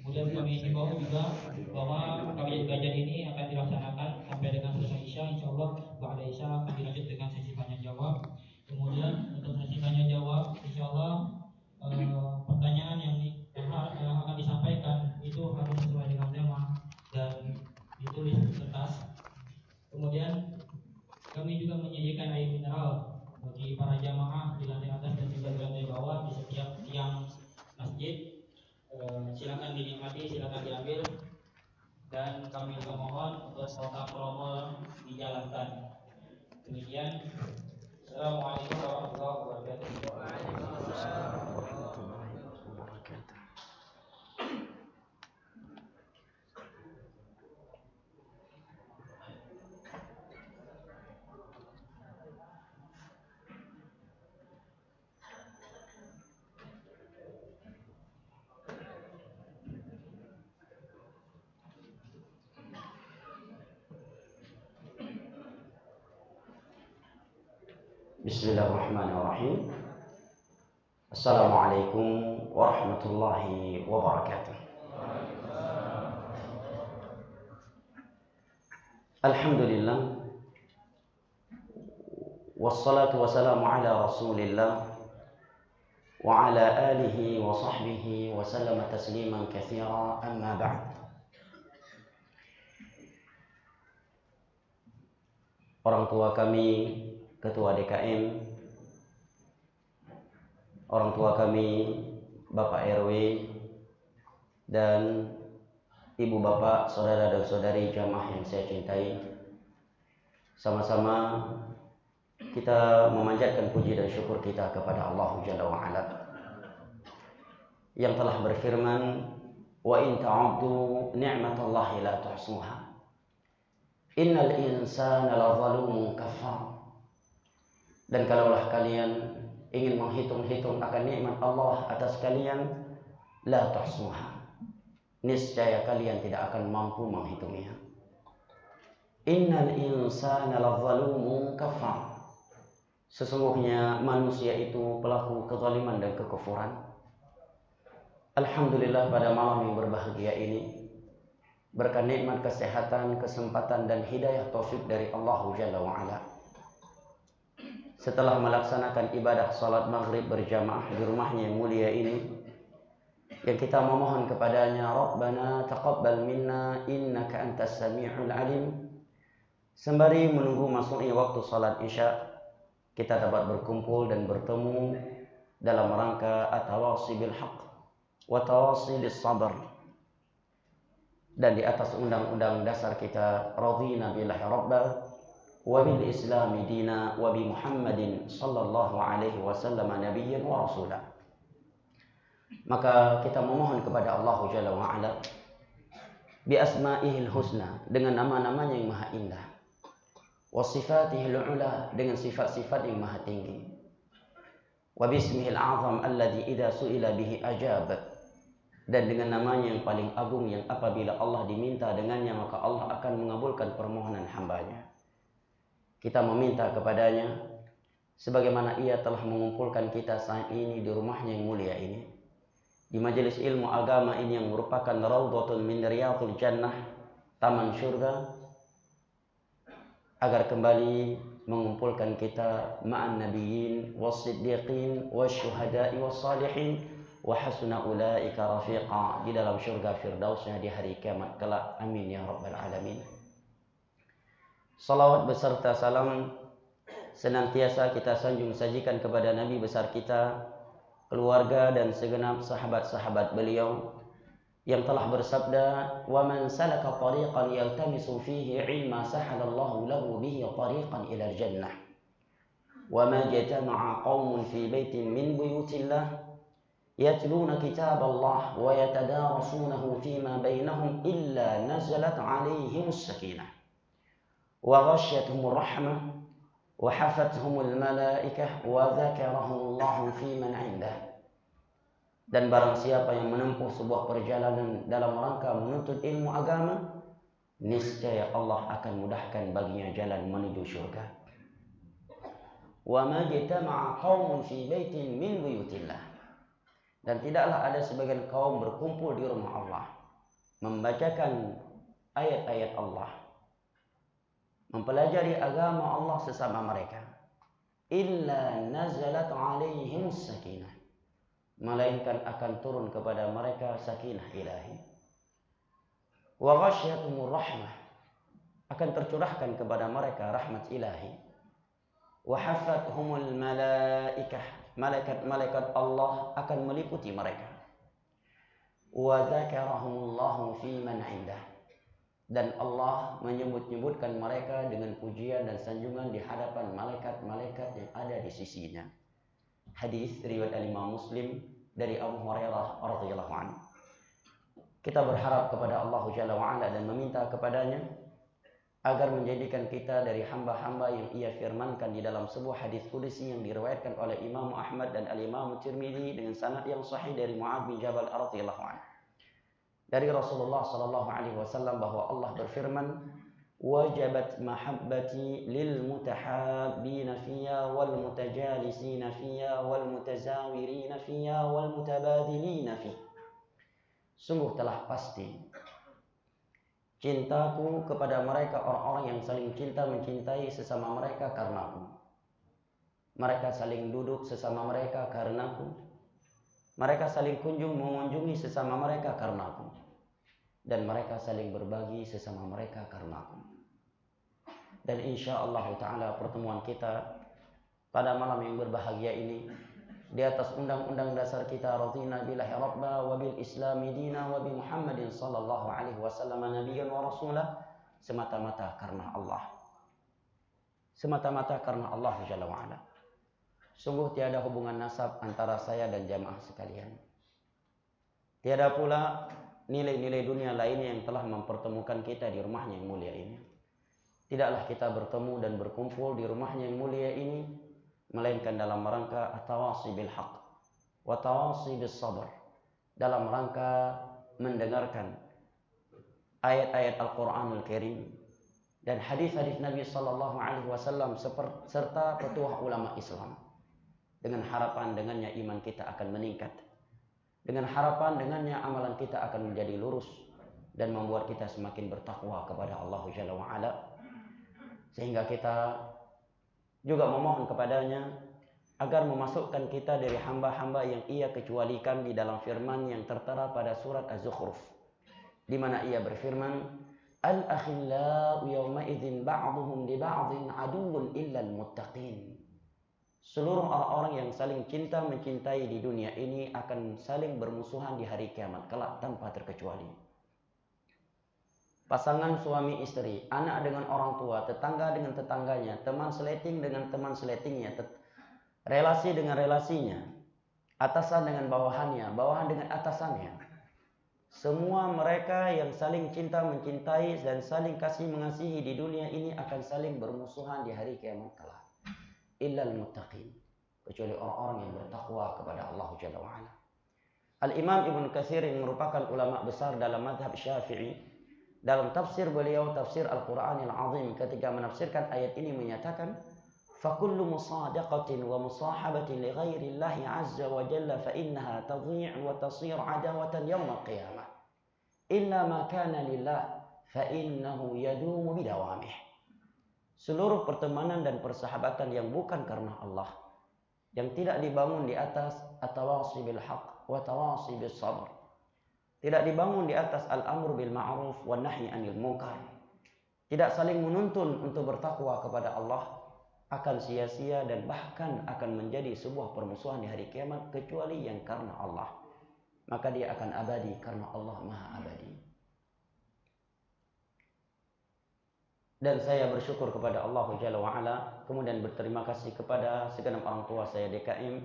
Kemudian kami himbau juga bahwa kajian ini akan dilaksanakan sampai dengan selesai Isya. Insyaallah ba'da Isya akan dilanjut dengan sesi tanya jawab. Kemudian untuk sesi tanya jawab, insyaallah pertanyaan yang akan disampaikan itu harus sesuai dengan tema dan ditulis di kertas. Kemudian kami juga menyediakan air mineral bagi para jamaah di lantai atas dan juga di lantai bawah di setiap tiang masjid. Silakan dinikmati, silakan diambil, dan kami juga mohon untuk kota promo dijalankan. Demikian. Assalamualaikum warahmatullahi wabarakatuh. Waalaikumsalam warahmatullahi wabarakatuh. Bismillahirrahmanirrahim. Assalamualaikum warahmatullahi wabarakatuh. Alhamdulillah, wassalatu wassalamu ala rasulillah wa ala alihi wa sahbihi wa sallama tasliman katsira, amma ba'd. Orang tua kami, Ketua DKM, orang tua kami, Bapak RW, dan Ibu Bapak, saudara dan saudari jamaah yang saya cintai, sama-sama kita memanjatkan puji dan syukur kita kepada Allah Jalla wa'ala yang telah berfirman, wa in ta'uddu ni'matallahi la tuhsuha innal insana lazalumun kafar. Dan kalaulah kalian ingin menghitung-hitung akan nikmat Allah atas kalian, la tuhsuha, niscaya kalian tidak akan mampu menghitungnya. Innal insana lazalumun kafar, sesungguhnya manusia itu pelaku kezaliman dan kekufuran. Alhamdulillah, pada malam yang berbahagia ini, berkat nikmat kesehatan, kesempatan dan hidayah taufik dari Allah Jalla wa'ala, setelah melaksanakan ibadah salat maghrib berjamaah di rumahnya yang mulia ini, yang kita memohon kepadanya, Rabbana taqabbal minna innaka antas sami'ul alim, sembari menunggu masuknya waktu salat isya, kita dapat berkumpul dan bertemu dalam rangka at-tawasi bil haqq wa tawasi bis sabr, dan di atas undang-undang dasar kita, radhina billahi rabba wa bil islami dina wa bi Muhammadin sallallahu alaihi wasallam nabiyyan wa rasulah. Maka kita memohon kepada Allah Jalla wa ala bi asma'ihil husna, dengan nama-namanya yang maha indah, wa sifatihil ula, dengan sifat-sifat yang maha tinggi, wa bismihil azam alladhi idza su'ila bihi ajab, dan dengan namanya yang paling agung yang apabila Allah diminta dengannya maka Allah akan mengabulkan permohonan hambanya. Kita meminta kepadanya sebagaimana ia telah mengumpulkan kita saat ini di rumahnya yang mulia ini, di majelis ilmu agama ini yang merupakan raudhatun min riyadhil jannah, taman surga, agar kembali mengumpulkan kita ma'an nabiyyin was-siddiqin wasyuhada'i was-salihin wa hasuna ulaika rafiqa, di dalam surga firdausnya di hari kiamat kelak. Amin ya rabbal alamin. Salawat beserta salam senantiasa kita sanjung sajikan kepada Nabi besar kita, keluarga dan segenap sahabat-sahabat beliau yang telah bersabda, wa man salaka tariqan yaltamisu fihi ilma sahalallahu lahu bihi tariqan ila jannah, wa ma jatama'a qaumun fi baitin min buyutillah yatluna kitaballah wa yatadarasunahu fima bainahum illa nazalat alaihimus sakinah wa ghasyiyatuhumur rahmah wa hafathumul malaikah wa dzakarahumullahu fi man 'indah. Dan barang siapa yang menempuh sebuah perjalanan dalam rangka menuntut ilmu agama, niscaya Allah akan mudahkan baginya jalan menuju surga. Wa ma jatama'a qaumun fi baitin min buyutillah, Dan tidaklah ada sebagian kaum berkumpul di rumah Allah, membacakan ayat-ayat Allah, mempelajari agama Allah sesama mereka, illa nazalat alaihimus sakinah, melainkan akan turun kepada mereka sakinah ilahi, wa ghasyiyatuhumur rahmah, akan tercurahkan kepada mereka rahmat ilahi, wa hafathumul malaikah, malaikat-malaikat Allah akan meliputi mereka, wa dzakarahumullahu fi man indah, dan Allah menyebut-nyebutkan mereka dengan pujian dan sanjungan di hadapan malaikat-malaikat yang ada di sisinya. Hadis riwayat Imam Muslim dari Abu Hurairah radhiyallahu anhu. Kita berharap kepada Allah Jalla wa Ala dan meminta kepadanya agar menjadikan kita dari hamba-hamba yang ia firmankan di dalam sebuah hadis qudsi yang diriwayatkan oleh Imam Ahmad dan Al-Imam Tirmidzi dengan sanad yang sahih dari Mu'adz bin Jabal radhiyallahu anhu. Dari Rasulullah sallallahu alaihi wasallam bahwa Allah berfirman, wajabat mahabbati lil mutahabbina fiyya wal mutajalisina fiyya wal mutazawirina fiyya wal mutabadilina fiyya. Sungguh telah pasti cintaku kepada mereka orang-orang yang saling cinta mencintai sesama mereka karenaku. Mereka saling duduk sesama mereka karenaku. Mereka saling kunjung mengunjungi sesama mereka karenaku. Dan mereka saling berbagi sesama mereka karenaku. Dan insyaAllah ta'ala pertemuan kita pada malam yang berbahagia ini, di atas undang-undang dasar kita, radina billahi rabba wa bil islami dina wa bi Muhammadin sallallahu alaihi wasallam nabiyyan wa rasulah, semata-mata karena Allah. Semata-mata karena Allah Jalla wa Ala. Sungguh tiada hubungan nasab antara saya dan jamaah sekalian. Tiada pula nilai-nilai dunia lainnya yang telah mempertemukan kita di rumahnya yang mulia ini. Tidaklah kita bertemu dan berkumpul di rumahnya yang mulia ini melainkan dalam rangka at-tawasi bil haqq wa tawasi bis sabr, dalam rangka mendengarkan ayat-ayat Al-Qur'anul Karim dan hadis-hadis Nabi sallallahu alaihi wasallam serta petuah ulama Islam, dengan harapan dengannya iman kita akan meningkat, dengan harapan dengannya amalan kita akan menjadi lurus dan membuat kita semakin bertakwa kepada Allah Jalla wa Ala, sehingga kita juga memohon kepadanya agar memasukkan kita dari hamba-hamba yang ia kecualikan di dalam firman yang tertera pada surat Az-Zukhruf, di mana ia berfirman, al-akhillau yawma idzin ba'dhum li ba'dhin aduwwun illa al-muttaqin. Seluruh orang-orang yang saling cinta mencintai di dunia ini akan saling bermusuhan di hari kiamat kelak tanpa terkecuali. Pasangan suami istri, anak dengan orang tua, tetangga dengan tetangganya, teman seleting dengan teman seletingnya, relasi dengan relasinya, atasan dengan bawahannya, bawahan dengan atasannya. Semua mereka yang saling cinta mencintai dan saling kasih mengasihi di dunia ini akan saling bermusuhan di hari kiamat kelak. Illal muttaqin, kecuali orang-orang yang bertakwa kepada Allah Jalla wa Ala. Al-Imam Ibnu Katsir yang merupakan ulama besar dalam mazhab Syafi'i, dalam tafsir beliau, tafsir Al-Quranil Azim, ketika menafsirkan ayat ini menyatakan, فَكُلُّ مُصَادَقَةٍ وَمُصَاحَبَةٍ لِغَيْرِ اللَّهِ عَزَّ وَجَلَّ فَإِنَّهَا تَضِيعُ وَتَصِيرُ عَدَاوَةً يَوْمَ الْقِيَامَةِ إِلَّا مَا كَانَ لِلَّهِ فَإِنَّهُ يَدُومُ بِدَوَامِهِ. Seluruh pertemanan dan persahabatan yang bukan karena Allah, yang tidak dibangun di atas at-tawasi bil haqq wa tawasi bis sabr, tidak dibangun di atas al-amr bil ma'ruf wa nahi anil munkar, tidak saling menuntun untuk bertakwa kepada Allah, akan sia-sia dan bahkan akan menjadi sebuah permusuhan di hari kiamat, kecuali yang karena Allah. Maka dia akan abadi karena Allah Maha Abadi. Dan saya bersyukur kepada Allah Jalla wa Ala, kemudian berterima kasih kepada segenap orang tua saya DKM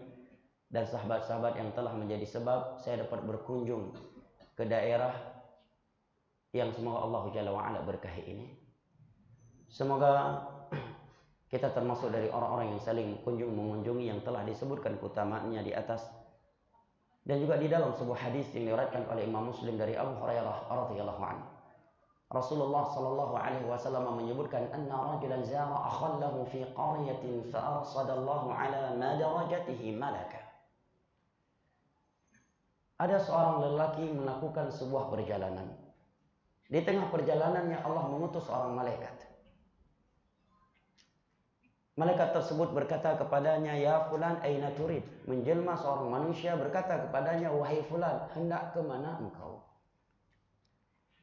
dan sahabat-sahabat yang telah menjadi sebab saya dapat berkunjung ke daerah yang semoga Allah Jalla wa'ala berkahi ini. Semoga kita termasuk dari orang-orang yang saling kunjung mengunjungi yang telah disebutkan keutamaannya di atas. Dan juga di dalam sebuah hadis yang diriwayatkan oleh Imam Muslim dari Abu Hurairah radhiyallahu anhu, Rasulullah sallallahu alaihi wasallam menyebutkan, anna rajulan zara akhallahu fi qaryatin fa arsadallahu ala madarajatihi malaka. ada seorang lelaki melakukan sebuah perjalanan. Di tengah perjalanannya Allah mengutus seorang malaikat. Malaikat tersebut berkata kepadanya, "Ya fulan, aina turid?" Menjelma seorang manusia berkata kepadanya, "Wahai fulan, hendak ke mana engkau?"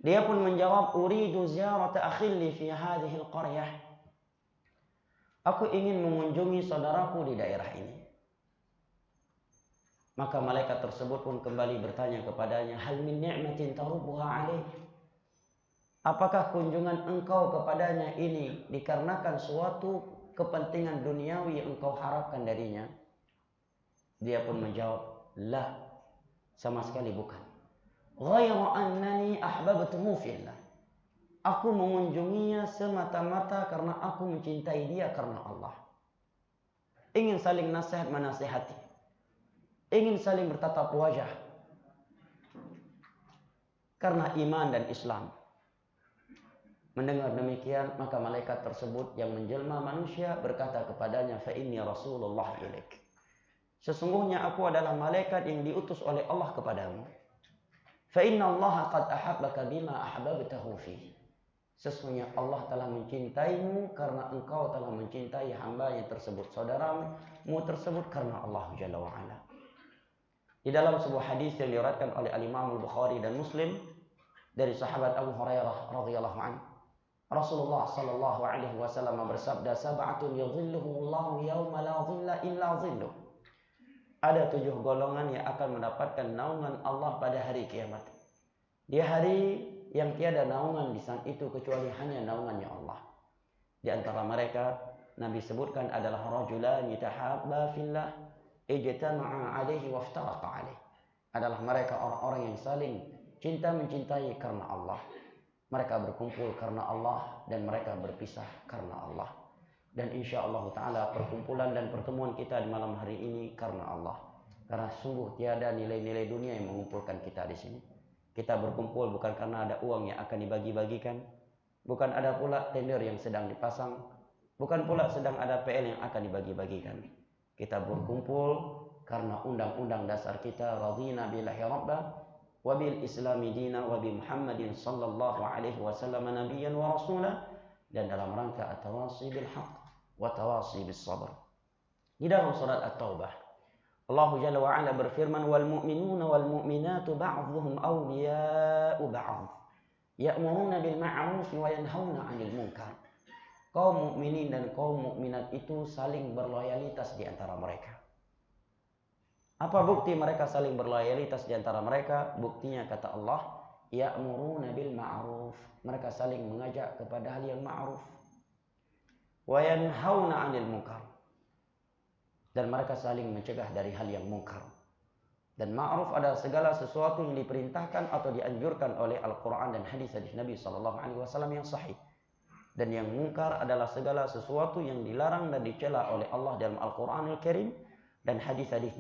Dia pun menjawab, "Uridu ziyarata akhilli fi hadhihi al-qaryah." Aku ingin mengunjungi saudaraku di daerah ini. Maka malaikat tersebut pun kembali bertanya kepadanya, "Hal min ni'matin tarubuha alaih?" Apakah kunjungan engkau kepadanya ini dikarenakan suatu kepentingan duniawi yang engkau harapkan darinya? Dia pun menjawab, "La, sama sekali bukan. Ghayra annani ahbabtuhu fillah." Aku mengunjunginya semata-mata karena aku mencintai dia karena Allah. Ingin saling nasihat menasihati. Ingin saling bertatap wajah karena iman dan Islam. Mendengar demikian, maka malaikat tersebut yang menjelma manusia berkata kepadanya, "Fa inni Rasulullah ilaik." Sesungguhnya aku adalah malaikat yang diutus oleh Allah kepadamu. "Fa inna Allah qad ahabbaka bima ahbabtahu fi." Sesungguhnya Allah telah mencintaimu karena engkau telah mencintai hamba-Nya tersebut, saudaramu tersebut karena Allah Jalla wa Ala. Di dalam sebuah hadis yang diriwayatkan oleh Al-Imam Al-Bukhari dan Muslim dari sahabat Abu Hurairah radhiyallahu anhu, Rasulullah sallallahu alaihi wasallam bersabda, "Sab'atun yadhilluhumullahu yauma la dhilla illa dhilluh." Ada 7 golongan yang akan mendapatkan naungan Allah pada hari kiamat. Di hari yang tiada naungan di saat itu kecuali hanya naungannya Allah. Di antara mereka Nabi sebutkan adalah rajulan yatahabba fillah ijtama'a alaihi waftaraqa alaihi. Adalah mereka orang-orang yang saling cinta mencintai karena Allah. Mereka berkumpul karena Allah dan mereka berpisah karena Allah. Dan insyaallah taala perkumpulan dan pertemuan kita di malam hari ini karena Allah. Karena sungguh tiada nilai-nilai dunia yang mengumpulkan kita di sini. Kita berkumpul bukan karena ada uang yang akan dibagi-bagikan, bukan ada pula tender yang sedang dipasang, bukan pula sedang ada PL yang akan dibagi-bagikan. Kita berkumpul karena undang-undang dasar kita, radina billahi rabba wa bil islami dina wa bi Muhammadin sallallahu alaihi wasallam nabiyyan wa rasulah, dan dalam rangka at-tawasi bil haqq wa tawasi bis sabr. Di dalam surat At-Taubah, Allah Jalla wa Ala berfirman, "Wal mu'minuna wal mu'minatu ba'dhuhum awliya'u ba'd, ya'muruna bil ma'ruf wa yanhauna 'anil munkar." Kaum mukminin dan kaum mukminat itu saling berloyalitas di antara mereka. Apa bukti mereka saling berloyalitas di antara mereka? Buktinya kata Allah, ya'muruna bil ma'ruf. Mereka saling mengajak kepada hal yang ma'ruf. Wa yanhauna 'anil munkar. Dan mereka saling mencegah dari hal yang mungkar. Dan ma'ruf adalah segala sesuatu yang diperintahkan atau dianjurkan oleh Al-Quran dan hadis-hadis Nabi SAW yang sahih. Dan yang mungkar adalah segala sesuatu yang dilarang dan dicela oleh Allah dalam Al-Quranul Karim dan hadis-hadis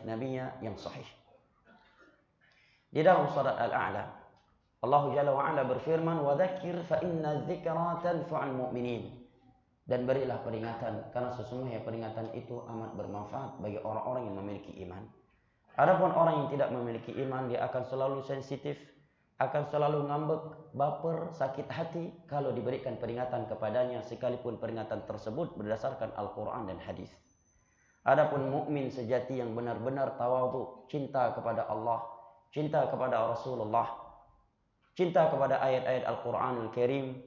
Nabi-Nya yang sahih. Di dalam surat Al-A'la, Allah Jalla wa Ala berfirman, "Wa dzakir fa inna dzikra tanfa'ul mu'minin." Dan berilah peringatan, karena sesungguhnya peringatan itu amat bermanfaat bagi orang-orang yang memiliki iman. Adapun orang yang tidak memiliki iman, dia akan selalu sensitif, akan selalu ngambek, baper, sakit hati kalau diberikan peringatan kepadanya, sekalipun peringatan tersebut berdasarkan Al-Quran dan hadis. Adapun mukmin sejati yang benar-benar tawadhu, cinta kepada Allah, cinta kepada Rasulullah, cinta kepada ayat-ayat Al-Quranul Karim,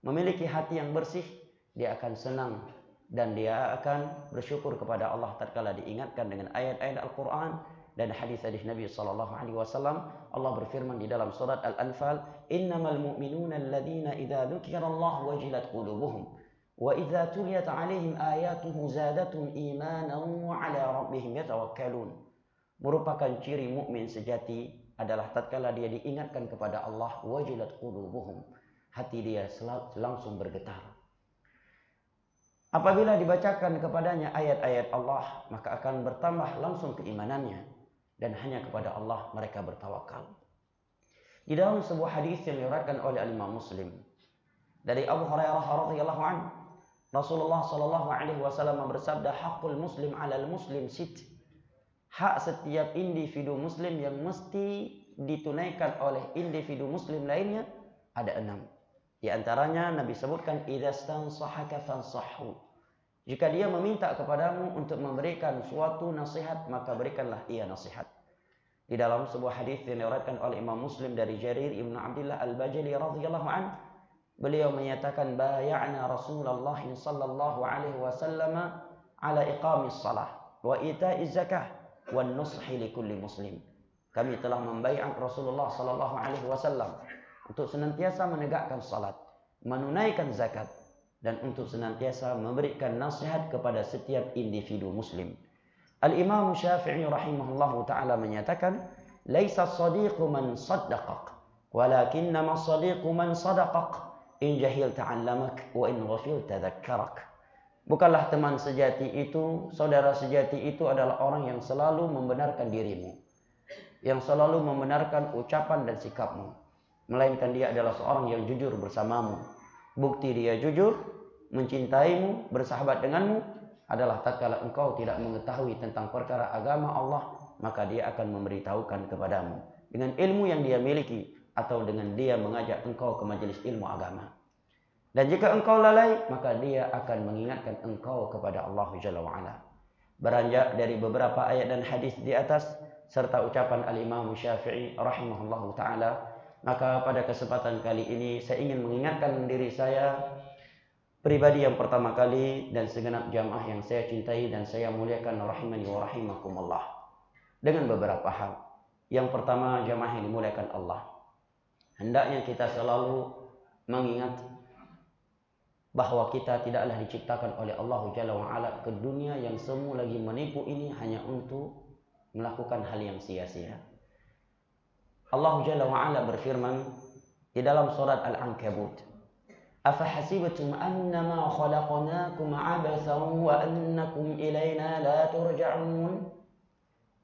memiliki hati yang bersih, dia akan senang dan dia akan bersyukur kepada Allah tatkala diingatkan dengan ayat-ayat Al-Quran dan hadis-hadis Nabi sallallahu alaihi wasallam. Allah berfirman di dalam surat Al-Anfal, "Innamal mu'minuna alladzina idza dzukirallahu wajilat qulubuhum wa idza tuliyat 'alaihim ayatuhu zadatum imanan wa 'ala rabbihim yatawakkalun." Merupakan ciri mukmin sejati adalah tatkala dia diingatkan kepada Allah, wajilat qulubuhum, hati dia langsung bergetar. Apabila dibacakan kepadanya ayat-ayat Allah, maka akan bertambah langsung keimanannya dan hanya kepada Allah mereka bertawakal. Di dalam sebuah hadis yang diriwayatkan oleh Imam Muslim dari Abu Hurairah radhiyallahu anhu, Rasulullah sallallahu alaihi wasallam bersabda, "Haqqul muslim 'alal muslim sit." hak setiap individu muslim yang mesti ditunaikan oleh individu muslim lainnya ada 6. Di antaranya Nabi sebutkan idza stansahaka fansahhu. Jika dia meminta kepadamu untuk memberikan suatu nasihat, maka berikanlah ia nasihat. Di dalam sebuah hadis yang diriwayatkan oleh Imam Muslim dari Jarir Ibn Abdullah Al-Bajali radhiyallahu an, beliau menyatakan bay'ana Rasulullah sallallahu alaihi wasallam ala iqamis shalah wa ita'iz zakah wan nushi likulli muslim. Kami telah membaiat Rasulullah sallallahu alaihi wasallam untuk senantiasa menegakkan salat, menunaikan zakat, dan untuk senantiasa memberikan nasihat kepada setiap individu muslim. Al-Imam Syafi'i rahimahullahu ta'ala menyatakan, laisa as-sadiqu man saddaqak, walakinnama as-sadiqu man sadaqak, in jahil ta'allamak, wa in ghafil tadhakkarak. Bukanlah teman sejati itu, saudara sejati itu adalah orang yang selalu membenarkan dirimu, yang selalu membenarkan ucapan dan sikapmu, melainkan dia adalah seorang yang jujur bersamamu. Bukti dia jujur, mencintaimu, bersahabat denganmu adalah tatkala engkau tidak mengetahui tentang perkara agama Allah, maka dia akan memberitahukan kepadamu dengan ilmu yang dia miliki atau dengan dia mengajak engkau ke majelis ilmu agama. Dan jika engkau lalai, maka dia akan mengingatkan engkau kepada Allah Jalla wa'ala. Beranjak dari beberapa ayat dan hadis di atas serta ucapan Al-Imam Syafi'i rahimahullahu ta'ala, maka pada kesempatan kali ini saya ingin mengingatkan diri saya pribadi yang pertama kali dan segenap jamaah yang saya cintai dan saya muliakan rahimani wa rahimakumullah dengan beberapa hal. Yang pertama, jamaah yang dimuliakan Allah, hendaknya kita selalu mengingat bahwa kita tidaklah diciptakan oleh Allah Jalla wa'ala ke dunia yang semu lagi menipu ini hanya untuk melakukan hal yang sia-sia. Allah Jalla wa'ala berfirman di dalam surat Al-Ankabut, afahasibtum annama khalaqnakum abathan wa annakum ilaina la turja'un.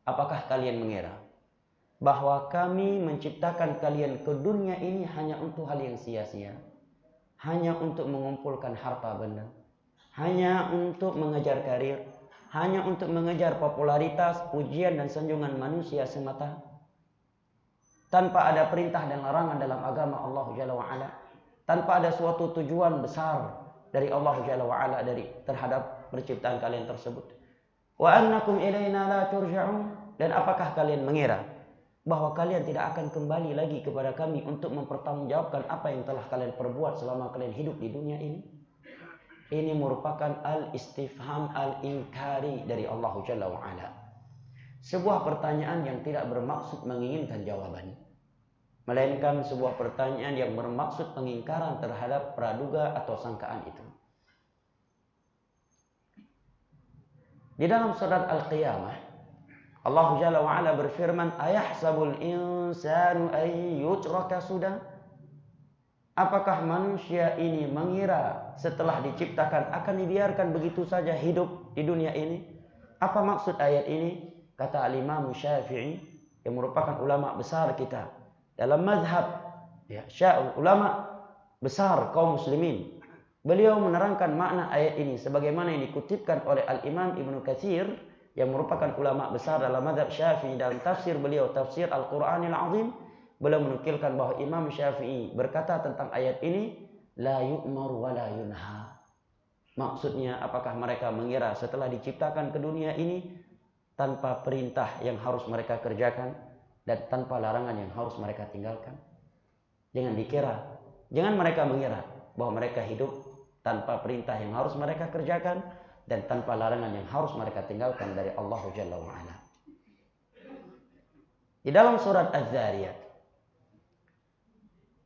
Apakah kalian mengira bahwa kami menciptakan kalian ke dunia ini hanya untuk hal yang sia-sia, hanya untuk mengumpulkan harta benda, hanya untuk mengejar karir, hanya untuk mengejar popularitas, pujian dan sanjungan manusia semata, tanpa ada perintah dan larangan dalam agama Allah Jalla wa'ala, tanpa ada suatu tujuan besar dari Allah Jalla wa'ala terhadap penciptaan kalian tersebut. Wa annakum ilaina la turja'un. Dan apakah kalian mengira bahwa kalian tidak akan kembali lagi kepada kami untuk mempertanggungjawabkan apa yang telah kalian perbuat selama kalian hidup di dunia ini? Ini merupakan al-istifham al-inkari dari Allah Jalla wa'ala. Sebuah pertanyaan yang tidak bermaksud menginginkan jawaban, melainkan sebuah pertanyaan yang bermaksud pengingkaran terhadap praduga atau sangkaan itu. Di dalam surat Al-Qiyamah, Allah Jalla wa'ala berfirman, ayahsabul insanu ay yutraka sudah. Apakah manusia ini mengira setelah diciptakan akan dibiarkan begitu saja hidup di dunia ini? Apa maksud ayat ini? Kata Al-Imam Syafi'i yang merupakan ulama besar kita dalam mazhab, ulama besar kaum muslimin. Beliau menerangkan makna ayat ini sebagaimana yang dikutipkan oleh Al-Imam Ibnu Katsir yang merupakan ulama besar dalam mazhab Syafi'i. Dalam tafsir beliau, tafsir Al-Qur'anil Azim, beliau menukilkan bahwa Imam Syafi'i berkata tentang ayat ini, la yu'mar wa la yunha. Maksudnya, apakah mereka mengira setelah diciptakan ke dunia ini tanpa perintah yang harus mereka kerjakan dan tanpa larangan yang harus mereka tinggalkan? Jangan mereka mengira bahwa mereka hidup tanpa perintah yang harus mereka kerjakan dan tanpa larangan yang harus mereka tinggalkan dari Allah Jalla wa'ala. Di dalam surat Az-Zariyat,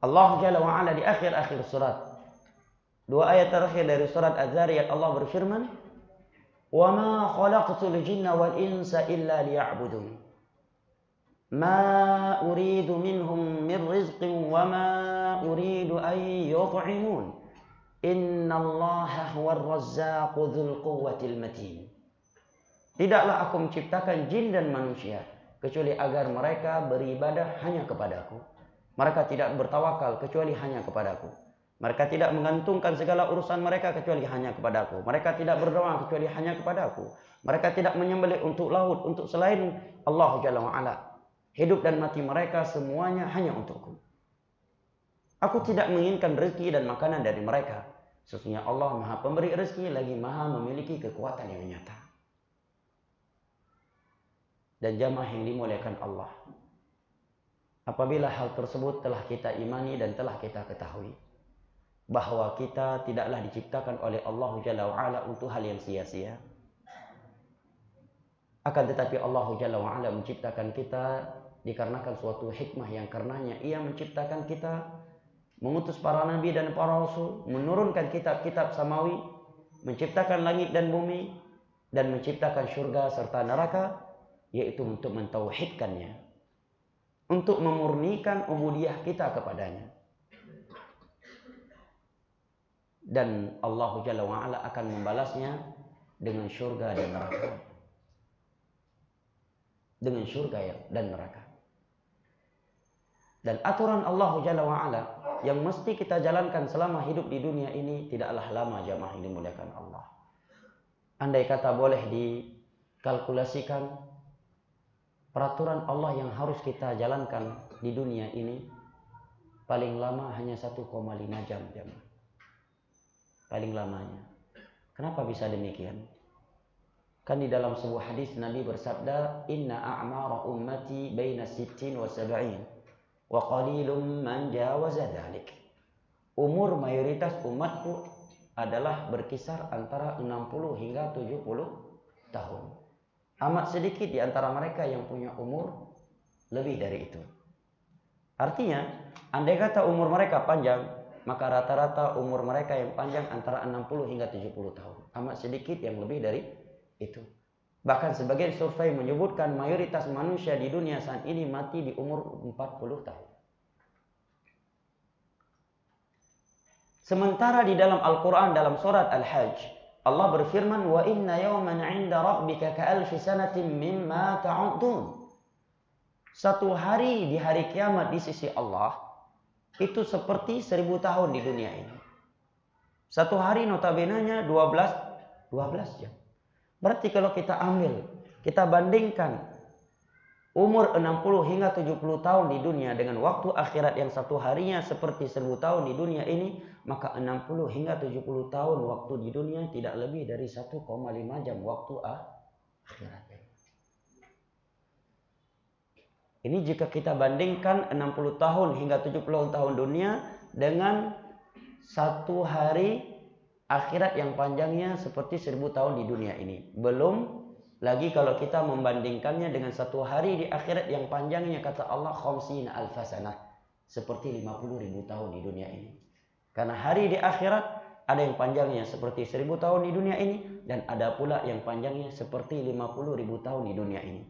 Allah Jalla wa'ala di akhir-akhir surat, 2 ayat terakhir dari surat Az-Zariyat, Allah berfirman, وَمَا خَلَقْتُ الْجِنَّ وَالْإِنسَ إِلَّا لِيَعْبُدُونَ مَا أُرِيدُ مِنْهُمْ مِنْ رِزْقٍ وَمَا أُرِيدُ أَنْ يُطْعِمُونَ إِنَّ اللَّهَ هُوَ الرَّزَّاقُ ذُو الْقُوَّةِ الْمَتِينِ. Tidaklah aku menciptakan jin dan manusia kecuali agar mereka beribadah hanya kepadaku. Mereka tidak bertawakal kecuali hanya kepadaku. Mereka tidak menggantungkan segala urusan mereka kecuali hanya kepadaku. Mereka tidak berdoa kecuali hanya kepadaku. Mereka tidak menyembelih untuk laut, untuk selain Allah Jalla wa'ala. Hidup dan mati mereka semuanya hanya untukku. Aku tidak menginginkan rezeki dan makanan dari mereka. Sesungguhnya Allah Maha Pemberi rezeki lagi Maha memiliki kekuatan yang nyata. Dan jamaah yang dimuliakan Allah. Apabila hal tersebut telah kita imani dan telah kita ketahui bahwa kita tidaklah diciptakan oleh Allah Jalla wa'ala untuk hal yang sia-sia. Akan tetapi Allah Jalla wa'ala menciptakan kita dikarenakan suatu hikmah yang karenanya Ia menciptakan kita, mengutus para nabi dan para rasul, menurunkan kitab-kitab samawi, menciptakan langit dan bumi, dan menciptakan syurga serta neraka, yaitu untuk mentauhidkannya, untuk memurnikan ubudiyah kita kepadanya. Dan Allah Jalla wa'ala akan membalasnya dengan syurga dan neraka. Dengan syurga dan neraka. Dan aturan Allah Jalla wa'ala yang mesti kita jalankan selama hidup di dunia ini tidaklah lama, jamaah yang dimuliakan Allah. Andai kata boleh dikalkulasikan peraturan Allah yang harus kita jalankan di dunia ini, paling lama hanya 1,5 jam, jamaah. Paling lamanya. Kenapa bisa demikian? Kan di dalam sebuah hadis Nabi bersabda, "Inna a'mara ummati baina 60 wa 70 wa qalilum man jawaza dzalik." Umur mayoritas umatku adalah berkisar antara 60 hingga 70 tahun. Amat sedikit di antara mereka yang punya umur lebih dari itu. Artinya, andai kata umur mereka panjang, maka rata-rata umur mereka yang panjang antara 60 hingga 70 tahun. Amat sedikit yang lebih dari itu. Bahkan sebagian survei menyebutkan mayoritas manusia di dunia saat ini mati di umur 40 tahun. Sementara di dalam Al-Quran dalam surat Al-Hajj, Allah berfirman, "Wa inna yawman 'inda rabbika ka'alfi sanatin mimma ta'uddun." Satu hari di hari kiamat di sisi Allah itu seperti 1000 tahun di dunia ini. Satu hari notabenanya 12 jam. Berarti kalau kita ambil, kita bandingkan umur 60 hingga 70 tahun di dunia dengan waktu akhirat yang satu harinya seperti 1000 tahun di dunia ini, maka 60 hingga 70 tahun waktu di dunia tidak lebih dari 1,5 jam waktu akhirat. Ini jika kita bandingkan 60 tahun hingga 70 tahun dunia dengan satu hari akhirat yang panjangnya seperti 1000 tahun di dunia ini. Belum lagi kalau kita membandingkannya dengan satu hari di akhirat yang panjangnya kata Allah khamsina alfasanah, seperti 50.000 tahun di dunia ini. Karena hari di akhirat ada yang panjangnya seperti 1000 tahun di dunia ini, dan ada pula yang panjangnya seperti 50.000 tahun di dunia ini.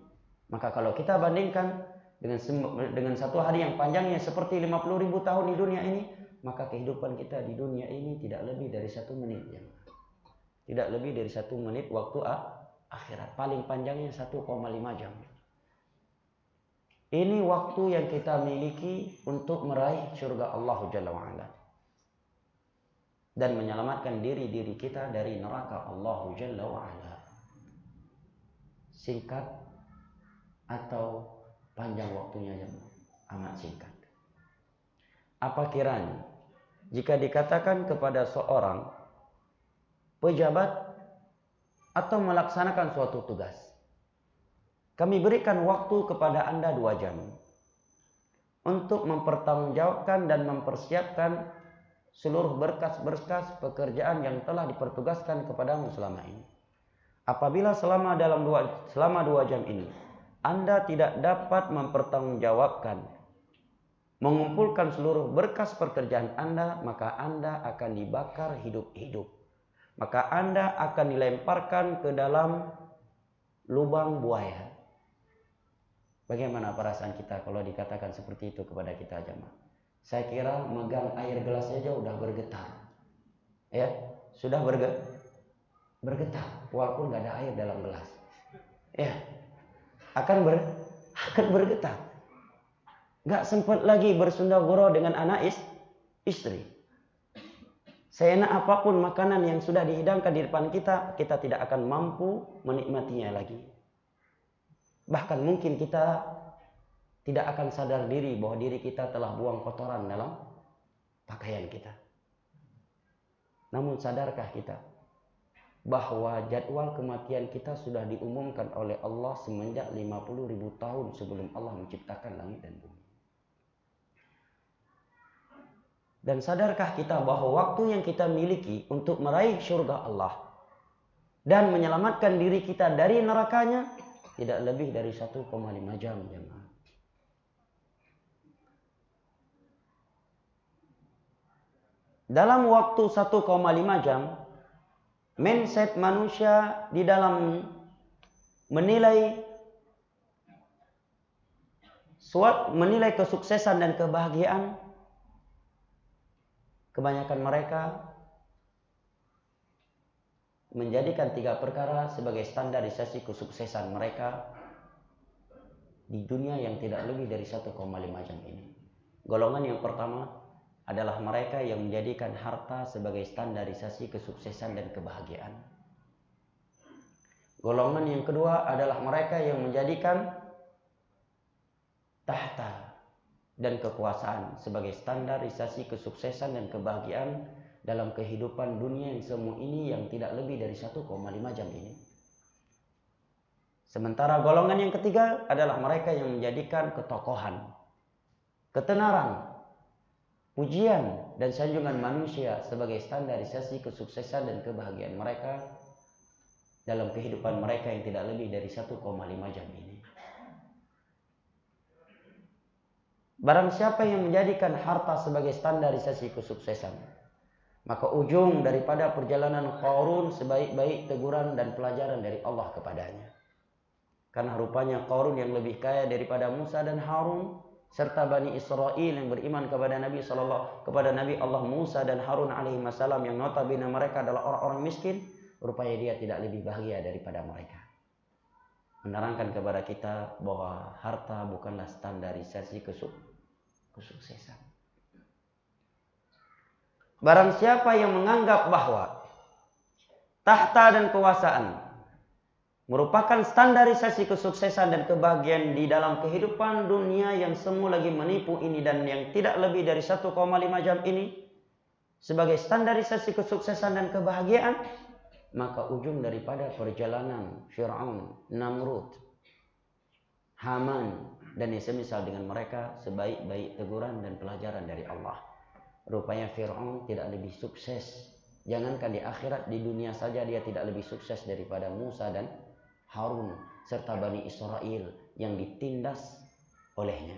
Maka kalau kita bandingkan dengan satu hari yang panjangnya seperti 50.000 tahun di dunia ini, maka kehidupan kita di dunia ini tidak lebih dari 1 menit. Tidak lebih dari 1 menit waktu akhirat. Paling panjangnya 1,5 jam. Ini waktu yang kita miliki untuk meraih surga Allah Jalla wa'ala. Dan menyelamatkan diri-diri kita dari neraka Allah Jalla wa'ala. Singkat atau panjang waktunya yang amat singkat. Apa kiranya jika dikatakan kepada seorang pejabat atau melaksanakan suatu tugas, kami berikan waktu kepada Anda 2 jam untuk mempertanggungjawabkan dan mempersiapkan seluruh berkas-berkas pekerjaan yang telah dipertugaskan kepadamu selama ini. Apabila selama 2 jam ini Anda tidak dapat mempertanggungjawabkan, mengumpulkan seluruh berkas pekerjaan Anda, maka Anda akan dibakar hidup-hidup. Maka Anda akan dilemparkan ke dalam lubang buaya. Bagaimana perasaan kita kalau dikatakan seperti itu kepada kita, jemaah? Saya kira megang air gelas saja udah bergetar. Ya, sudah bergetar walaupun nggak ada air dalam gelas. Ya, akan bergetar. Nggak sempat lagi bersunda gurau dengan anak istri. Seenak apapun makanan yang sudah dihidangkan di depan kita, kita tidak akan mampu menikmatinya lagi. Bahkan mungkin kita tidak akan sadar diri bahwa diri kita telah buang kotoran dalam pakaian kita. Namun sadarkah kita bahwa jadwal kematian kita sudah diumumkan oleh Allah semenjak 50.000 tahun sebelum Allah menciptakan langit dan bumi. Dan sadarkah kita bahwa waktu yang kita miliki untuk meraih surga Allah dan menyelamatkan diri kita dari nerakanya tidak lebih dari 1,5 jam, jemaah. Dalam waktu 1,5 jam, mindset manusia di dalam menilai kesuksesan dan kebahagiaan, kebanyakan mereka menjadikan 3 perkara sebagai standarisasi kesuksesan mereka di dunia yang tidak lebih dari 1,5 jam ini. Golongan yang pertama adalah mereka yang menjadikan harta sebagai standarisasi kesuksesan dan kebahagiaan. Golongan yang kedua adalah mereka yang menjadikan tahta dan kekuasaan sebagai standarisasi kesuksesan dan kebahagiaan dalam kehidupan dunia yang semu ini yang tidak lebih dari 1,5 jam ini. Sementara golongan yang ketiga adalah mereka yang menjadikan ketokohan, ketenaran, pujian dan sanjungan manusia sebagai standarisasi kesuksesan dan kebahagiaan mereka dalam kehidupan mereka yang tidak lebih dari 1,5 jam ini. Barang siapa yang menjadikan harta sebagai standarisasi kesuksesan, maka ujung daripada perjalanan Qarun sebaik-baik teguran dan pelajaran dari Allah kepadanya. Karena rupanya Qarun yang lebih kaya daripada Musa dan Harun serta Bani Israel yang beriman kepada Nabi Allah Musa dan Harun alaihi wasallam yang notabene mereka adalah orang-orang miskin, rupanya dia tidak lebih bahagia daripada mereka. Menerangkan kepada kita bahwa harta bukanlah standarisasi kesuksesan. Barang siapa yang menganggap bahwa tahta dan kekuasaan merupakan standarisasi kesuksesan dan kebahagiaan di dalam kehidupan dunia yang semu lagi menipu ini dan yang tidak lebih dari 1,5 jam ini sebagai standarisasi kesuksesan dan kebahagiaan, maka ujung daripada perjalanan Fir'aun, Namrud, Haman dan yang semisal dengan mereka sebaik-baik teguran dan pelajaran dari Allah. Rupanya Fir'aun tidak lebih sukses. Jangankan di akhirat, di dunia saja dia tidak lebih sukses daripada Musa dan Harun serta Bani Israel yang ditindas olehnya.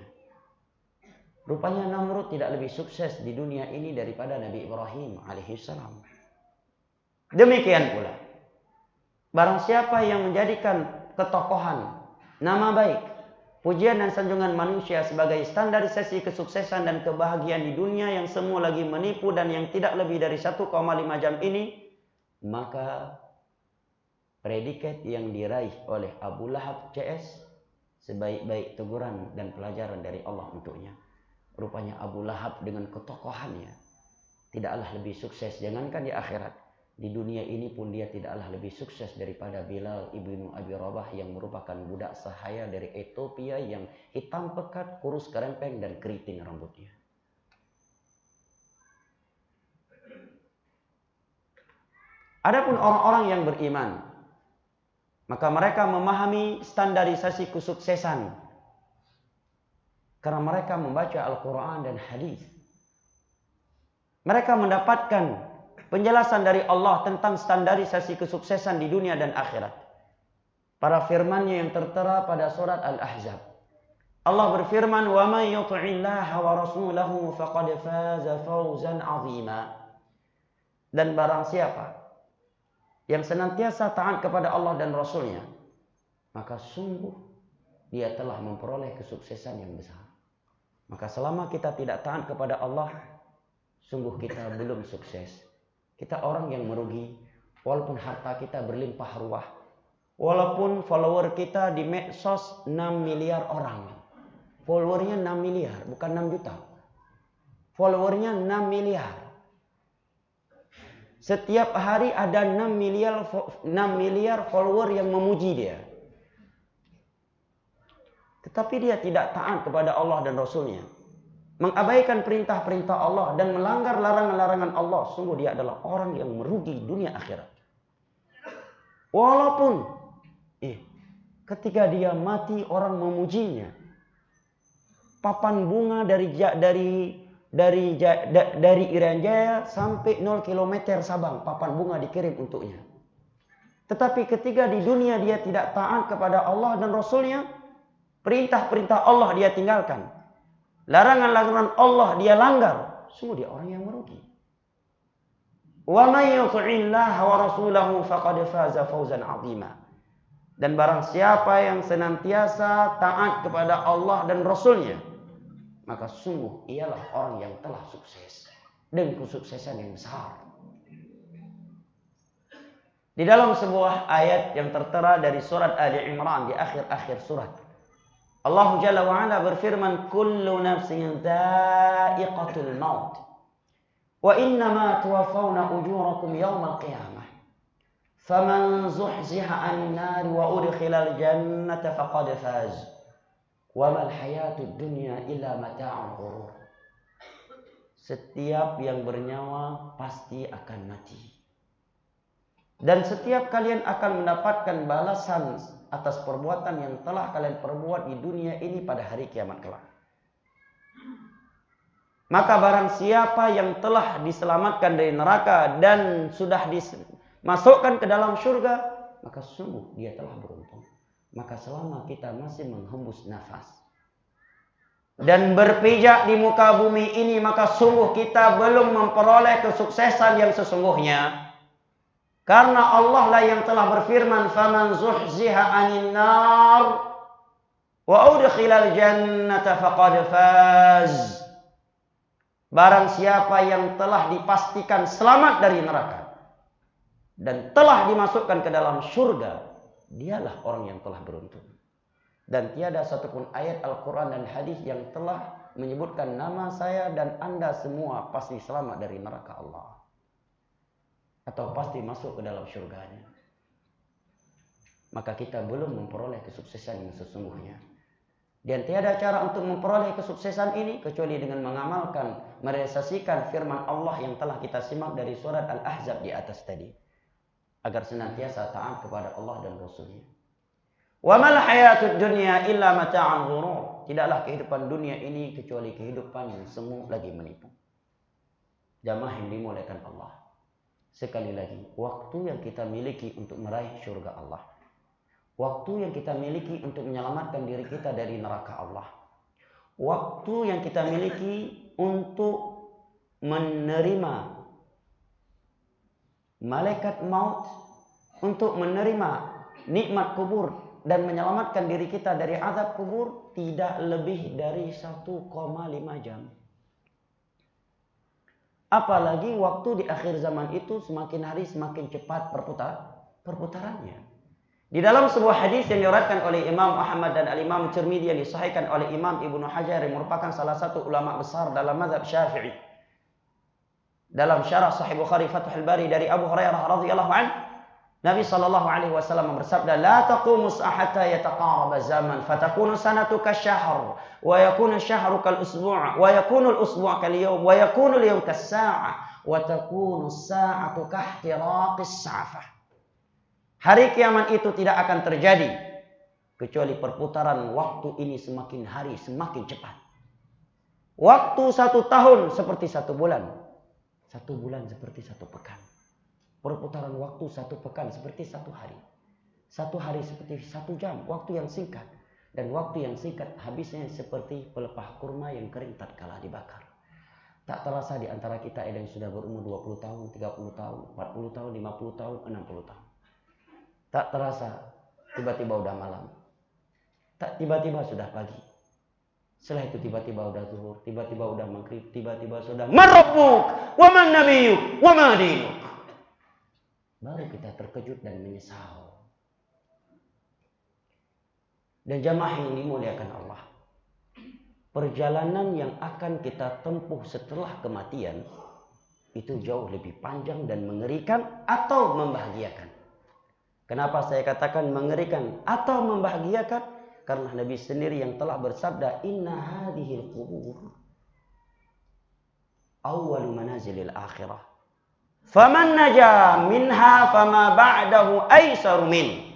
Rupanya Namrud tidak lebih sukses di dunia ini daripada Nabi Ibrahim alaihissalam. Demikian pula, barang siapa yang menjadikan ketokohan, nama baik, pujian dan sanjungan manusia sebagai standarisasi kesuksesan dan kebahagiaan di dunia yang semua lagi menipu dan yang tidak lebih dari 1,5 jam ini, maka predikat yang diraih oleh Abu Lahab CS sebaik-baik teguran dan pelajaran dari Allah untuknya. Rupanya Abu Lahab dengan ketokohannya tidaklah lebih sukses, jangankan di akhirat, di dunia ini pun dia tidaklah lebih sukses daripada Bilal ibnu Abi Rabah yang merupakan budak sahaya dari Ethiopia yang hitam pekat, kurus kerempeng dan keriting rambutnya. Adapun orang-orang yang beriman, maka mereka memahami standarisasi kesuksesan karena mereka membaca Al-Quran dan hadis. Mereka mendapatkan penjelasan dari Allah tentang standarisasi kesuksesan di dunia dan akhirat. Para firman-Nya yang tertera pada surat Al-Ahzab. Allah berfirman, "Wa may yuti'illaha wa rasulahu faqad faza fawzan 'azima." Dan barang siapa yang senantiasa taat kepada Allah dan Rasul-Nya, maka sungguh dia telah memperoleh kesuksesan yang besar. Maka selama kita tidak taat kepada Allah, sungguh kita belum sukses. Kita orang yang merugi, walaupun harta kita berlimpah ruah, walaupun follower kita di medsos 6 miliar orang. Followernya 6 miliar, bukan 6 juta. Followernya 6 miliar. Setiap hari ada 6 miliar follower yang memuji dia. Tetapi dia tidak taat kepada Allah dan Rasulnya. Mengabaikan perintah-perintah Allah dan melanggar larangan-larangan Allah. Sungguh dia adalah orang yang merugi dunia akhirat. Walaupun ketika dia mati orang memujinya. Papan bunga dari Irian Jaya sampai 0 km Sabang, papan bunga dikirim untuknya. Tetapi ketika di dunia dia tidak taat kepada Allah dan Rasulnya, perintah-perintah Allah dia tinggalkan, larangan-larangan Allah dia langgar, sungguh dia orang yang merugi. Wa may yuti'illaha wa rasulahu faqad faza fawzan 'azima. Dan barang siapa yang senantiasa taat kepada Allah dan Rasulnya, maka sungguh ialah orang yang telah sukses dan kesuksesan yang besar. Di dalam sebuah ayat yang tertera dari surat Ali Imran di akhir-akhir surat, Allah Jalla wa Ala berfirman, "Kullu nafsin dha'iqatul maut wa innama tuwaffawna ujurakum yawmal qiyamah. Faman zuhziha 'anil nar wa udkhilal jannata faqad faz. Wa mal hayatud dunya illa mata'ul ghurur." Setiap yang bernyawa pasti akan mati. Dan setiap kalian akan mendapatkan balasan atas perbuatan yang telah kalian perbuat di dunia ini pada hari kiamat kelak. Maka barang siapa yang telah diselamatkan dari neraka dan sudah dimasukkan ke dalam surga, maka sungguh dia telah beruntung. Maka selama kita masih menghembus nafas dan berpijak di muka bumi ini, maka sungguh kita belum memperoleh kesuksesan yang sesungguhnya. Karena Allah lah yang telah berfirman, "Faman zuhziha 'anil nar wa udkhilal jannata faqad faz." Barang siapa yang telah dipastikan selamat dari neraka dan telah dimasukkan ke dalam surga, dialah orang yang telah beruntung. Dan tiada satupun ayat Al-Quran dan hadis yang telah menyebutkan nama saya dan Anda semua pasti selamat dari neraka Allah, atau pasti masuk ke dalam surganya. Maka kita belum memperoleh kesuksesan yang sesungguhnya. Dan tiada cara untuk memperoleh kesuksesan ini kecuali dengan mengamalkan, merealisasikan firman Allah yang telah kita simak dari surat Al-Ahzab di atas tadi, agar senantiasa taat kepada Allah dan Rasulnya. Wa mal hayatud dunya illa mata'ul ghurur. Tidaklah kehidupan dunia ini kecuali kehidupan yang semu lagi menipu. Jamaah yang dimuliakan Allah, sekali lagi, waktu yang kita miliki untuk meraih surga Allah, waktu yang kita miliki untuk menyelamatkan diri kita dari neraka Allah, waktu yang kita miliki untuk menerima malaikat maut, untuk menerima nikmat kubur dan menyelamatkan diri kita dari azab kubur, tidak lebih dari 1,5 jam. Apalagi waktu di akhir zaman itu semakin hari semakin cepat perputarannya. Di dalam sebuah hadis yang diriwayatkan oleh Imam Ahmad dan Al-Imam Tirmidzi yang disahihkan oleh Imam Ibnu Hajar yang merupakan salah satu ulama besar dalam mazhab Syafi'i, dalam syarah Sahih Bukhari Fathul Bari dari Abu Hurairah radhiyallahu anhu, Nabi sallallahu alaihi wasallam bersabda, "La taqumu hatta yataqaraba zaman, fatakunu sanatu kasyahr, wa yakunu syahru kal usbu', wa yakunu al usbu' kal yawm, wa yakunu al yawm kas sa'ah, wa takunu as-sa'atu kahtiraqis sa'fah." Hari kiamat itu tidak akan terjadi kecuali perputaran waktu ini semakin hari semakin cepat. Waktu 1 tahun seperti 1 bulan, 1 bulan seperti 1 pekan. Perputaran waktu 1 pekan seperti 1 hari. 1 hari seperti 1 jam, waktu yang singkat. Dan waktu yang singkat habisnya seperti pelepah kurma yang kering tatkala dibakar. Tak terasa di antara kita ada yang sudah berumur 20 tahun, 30 tahun, 40 tahun, 50 tahun, 60 tahun. Tak terasa tiba-tiba udah malam. Tak tiba-tiba sudah pagi. Setelah itu tiba-tiba udah zuhur, tiba-tiba udah maghrib, tiba-tiba sudah man rabbuk, wa man nabiyyuk, wa ma dinuk. Baru kita terkejut dan menyesal. Dan jamaah yang dimuliakan Allah, perjalanan yang akan kita tempuh setelah kematian itu jauh lebih panjang dan mengerikan atau membahagiakan. Kenapa saya katakan mengerikan atau membahagiakan? Karena Nabi sendiri yang telah bersabda, inna hadhil qubur awwalu manazilil akhirah. Faman naja minha fama ba'dahu aisaru min.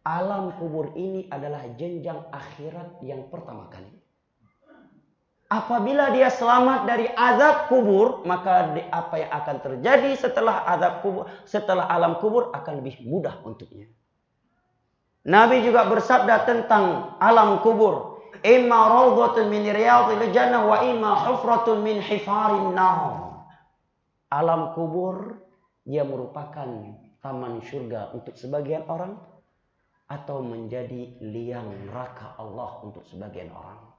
Alam kubur ini adalah jenjang akhirat yang pertama kali. Apabila dia selamat dari azab kubur, maka apa yang akan terjadi setelah azab kubur, setelah alam kubur akan lebih mudah untuknya. Nabi juga bersabda tentang alam kubur, imma rawdatun min riyadhil jannah wa imma hufratun min hifarin nar. Alam kubur dia merupakan taman surga untuk sebagian orang atau menjadi liang neraka Allah untuk sebagian orang.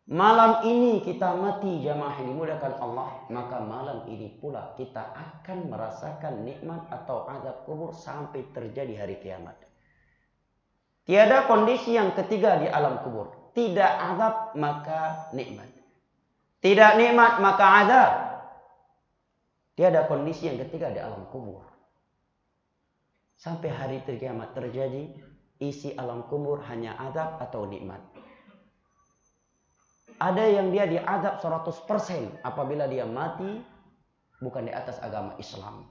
Malam ini kita mati jamaah yang dimuliakan Allah, maka malam ini pula kita akan merasakan nikmat atau azab kubur sampai terjadi hari kiamat. Tiada kondisi yang ketiga di alam kubur. Tidak azab maka nikmat. Tidak nikmat maka azab. Tiada kondisi yang ketiga di alam kubur. Sampai hari kiamat terjadi, isi alam kubur hanya azab atau nikmat. Ada yang dia diazab 100% apabila dia mati bukan di atas agama Islam.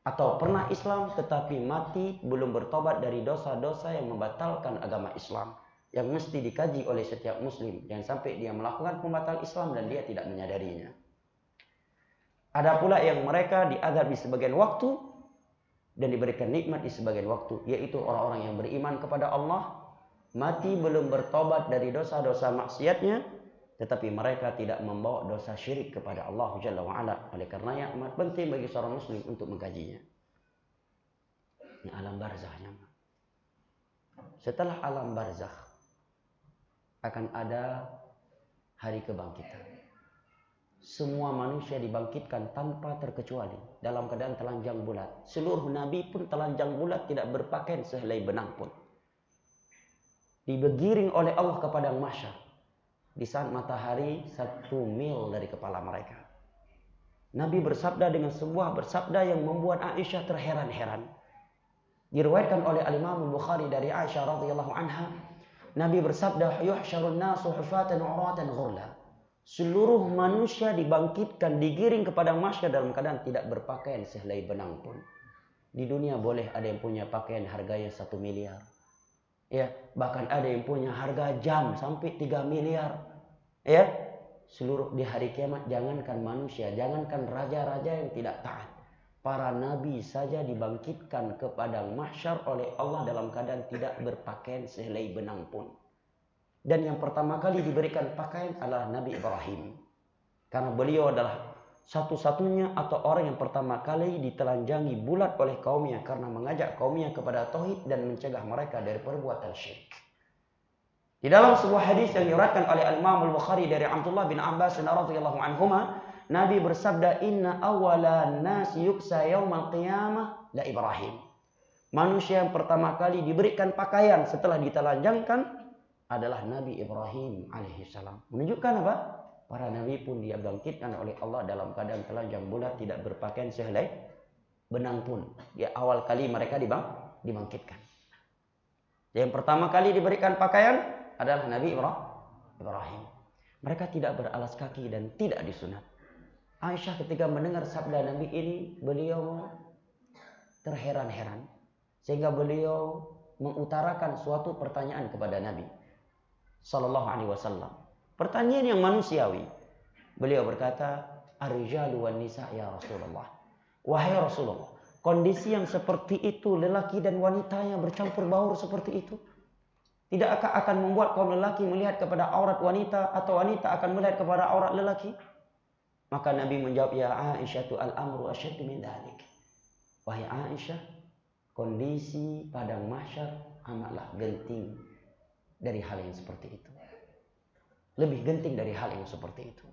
Atau pernah Islam tetapi mati belum bertobat dari dosa-dosa yang membatalkan agama Islam. Yang mesti dikaji oleh setiap muslim. Jangan sampai dia melakukan pembatal Islam dan dia tidak menyadarinya. Ada pula yang mereka diazab di sebagian waktu dan diberikan nikmat di sebagian waktu. Yaitu orang-orang yang beriman kepada Allah. Mati belum bertobat dari dosa-dosa maksiatnya, tetapi mereka tidak membawa dosa syirik kepada Allah Jalla wa'ala. Oleh karenanya amat penting bagi seorang muslim untuk mengkajinya. Ini alam barzahnya. Setelah alam barzah akan ada hari kebangkitan. Semua manusia dibangkitkan tanpa terkecuali dalam keadaan telanjang bulat. Seluruh nabi pun telanjang bulat, tidak berpakaian sehelai benang pun. Dibegiring oleh Allah ke padang mahsyar di saat matahari 1 mil dari kepala mereka. Nabi bersabda dengan sebuah bersabda yang membuat Aisyah terheran-heran. Diriwayatkan oleh Al-Imam Al-Bukhari dari Aisyah radhiyallahu anha, Nabi bersabda, yuhsyarun nasu hufatan uratan ghurla. Seluruh manusia dibangkitkan, digiring ke padang mahsyar dalam keadaan tidak berpakaian sehelai benang pun. Di dunia boleh ada yang punya pakaian harganya 1 miliar. Ya, bahkan ada yang punya harga jam sampai 3 miliar. Ya, seluruh di hari kiamat jangankan manusia, jangankan raja-raja yang tidak taat. Para nabi saja dibangkitkan ke padang mahsyar oleh Allah dalam keadaan tidak berpakaian sehelai benang pun. Dan yang pertama kali diberikan pakaian adalah Nabi Ibrahim. Karena beliau adalah satu-satunya atau orang yang pertama kali ditelanjangi bulat oleh kaumnya karena mengajak kaumnya kepada tauhid dan mencegah mereka dari perbuatan syirik. Di dalam sebuah hadis yang diriwayatkan oleh Imam Al-Bukhari dari Abdullah bin Abbas radhiyallahu anhuma, Nabi bersabda, "Inna awwalan nas yuksa yaumal qiyamah la Ibrahim." Manusia yang pertama kali diberikan pakaian setelah ditelanjangkan adalah Nabi Ibrahim alaihissalam. Menunjukkan apa? Para nabi pun dia bangkitkan oleh Allah dalam keadaan telanjang bulat, tidak berpakaian sehelai benang pun. Dia awal kali mereka dibangkitkan. Yang pertama kali diberikan pakaian adalah Nabi Ibrahim. Mereka tidak beralas kaki dan tidak disunat. Aisyah ketika mendengar sabda Nabi ini, beliau terheran-heran. Sehingga beliau mengutarakan suatu pertanyaan kepada Nabi Sallallahu Alaihi Wasallam. Pertanyaan yang manusiawi. Beliau berkata, Ar-rijalu wan nisa ya Rasulullah. Wahai Rasulullah, kondisi yang seperti itu, lelaki dan wanita yang bercampur baur seperti itu, tidakkah akan membuat kaum lelaki melihat kepada aurat wanita atau wanita akan melihat kepada aurat lelaki? Maka Nabi menjawab, ya Aisyatu al-amru asyaddu min dhalik. Wahai Aisyah, kondisi padang mahsyar amatlah genting dari hal yang seperti itu. Lebih genting dari hal yang seperti itu.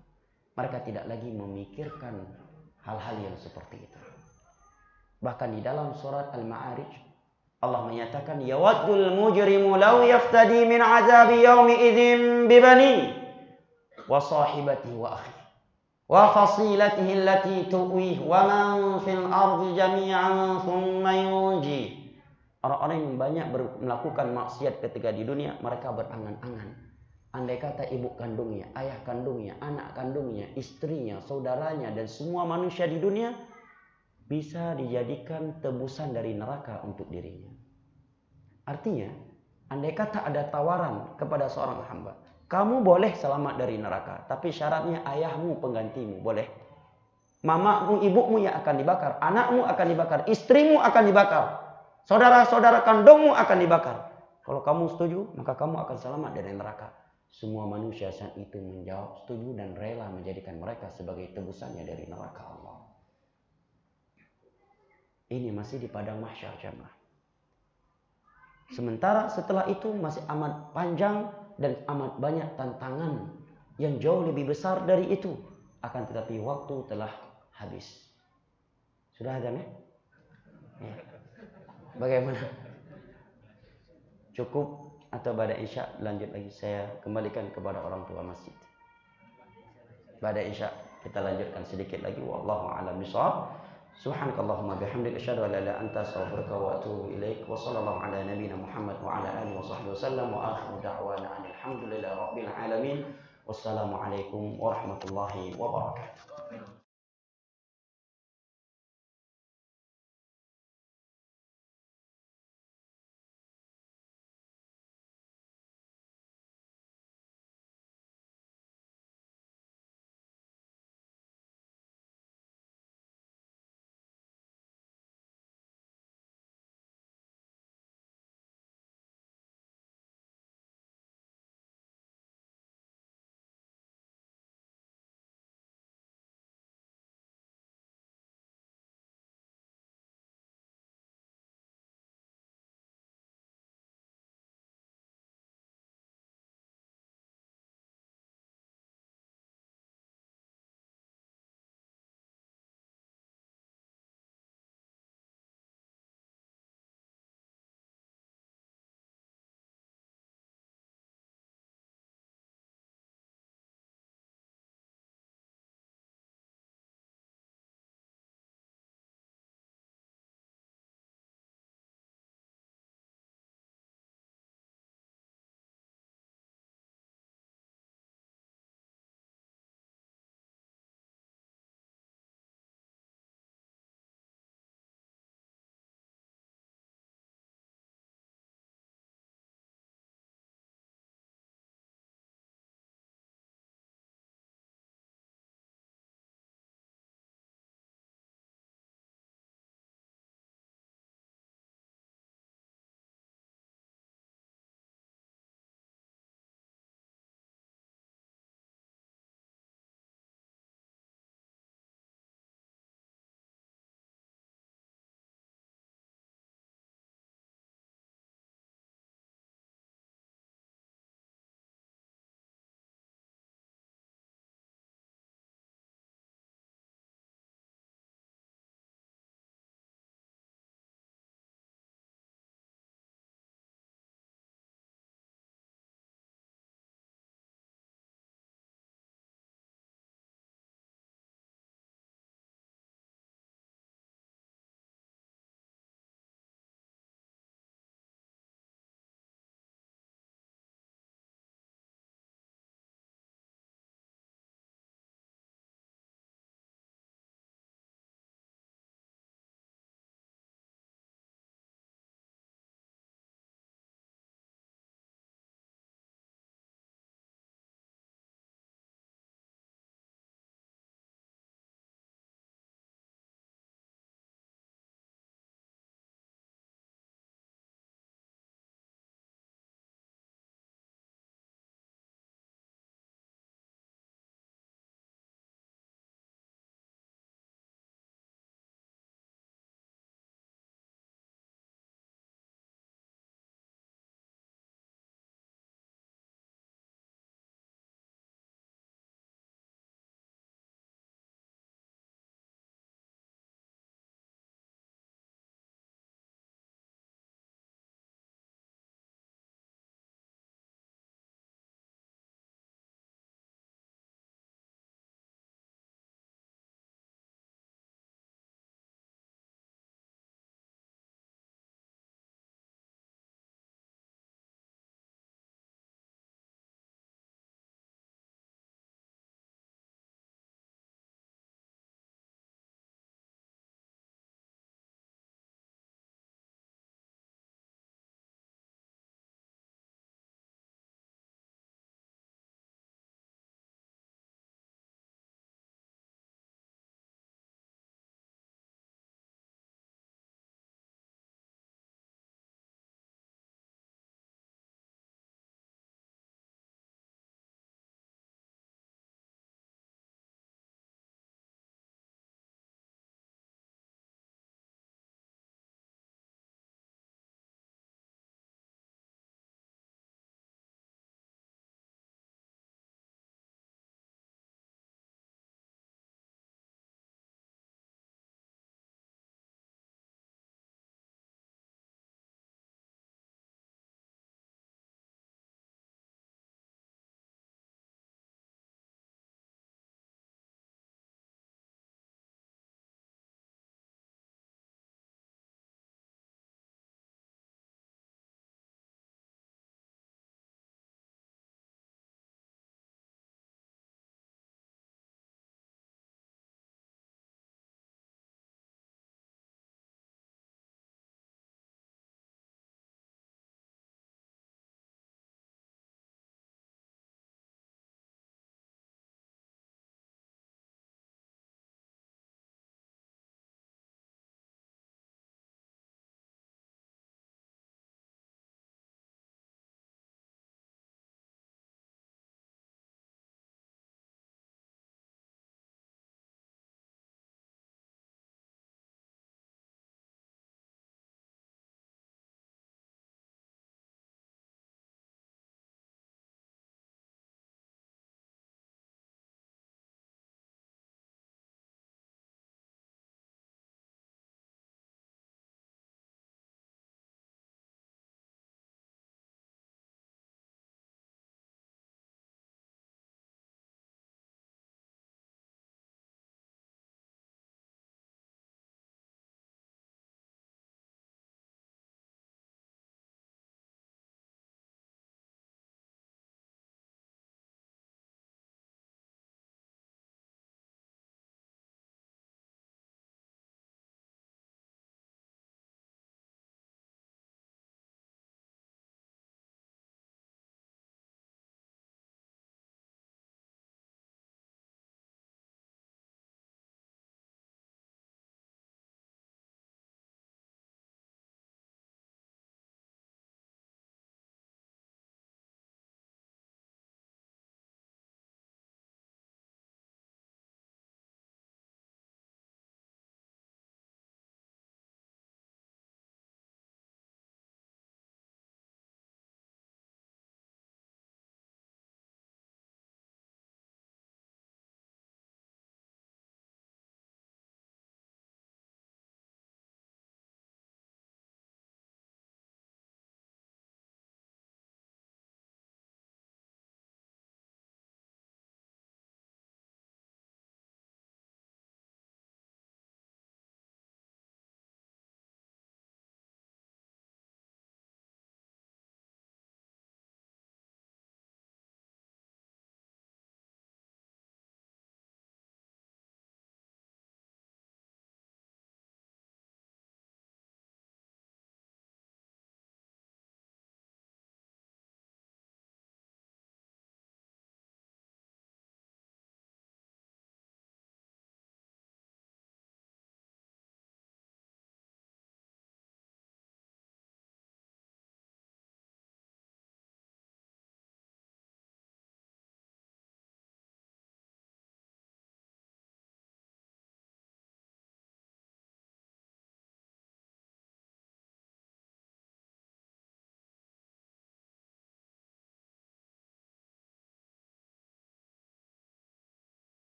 Mereka tidak lagi memikirkan hal-hal yang seperti itu. Bahkan di dalam surat Al-Ma'arij, Allah menyatakan, yawaddul mujrimu law yaftadi min azabi yaumi idzin bibani wa sahibati wa akhi. wa fasilatihi allati tu'wih wa man fil ardi jami'an thumma yunji. Orang-orang yang banyak melakukan maksiat ketika di dunia, mereka berangan-angan. Andai kata ibu kandungnya, ayah kandungnya, anak kandungnya, istrinya, saudaranya, dan semua manusia di dunia bisa dijadikan tebusan dari neraka untuk dirinya. Artinya, andai kata ada tawaran kepada seorang hamba, kamu boleh selamat dari neraka, tapi syaratnya ayahmu penggantimu, boleh? Mamamu, ibumu yang akan dibakar, anakmu akan dibakar, istrimu akan dibakar, saudara-saudara kandungmu akan dibakar. Kalau kamu setuju, maka kamu akan selamat dari neraka. Semua manusia saat itu menjawab setuju dan rela menjadikan mereka sebagai tebusannya dari neraka Allah. Ini masih di padang mahsyar jamaah. Sementara setelah itu masih amat panjang dan amat banyak tantangan yang jauh lebih besar dari itu. Akan tetapi waktu telah habis. Sudah ada nih? Ya. Bagaimana? Cukup atau pada isya lanjut lagi? Saya kembalikan kepada orang tua masjid. Pada isya kita lanjutkan sedikit lagi. Wallahu a'lam bishawab. Subhanakallahumma bihamdika asyhadu an la ilaha illa anta astaghfiruka wa atubu ilaik. Wa sallallahu ala nabiyyina Muhammad wa ala alihi wa sahbihi wasallam wa akhiru da'wana alhamdulillahi rabbil alamin. Wassalamu alaikum warahmatullahi wabarakatuh.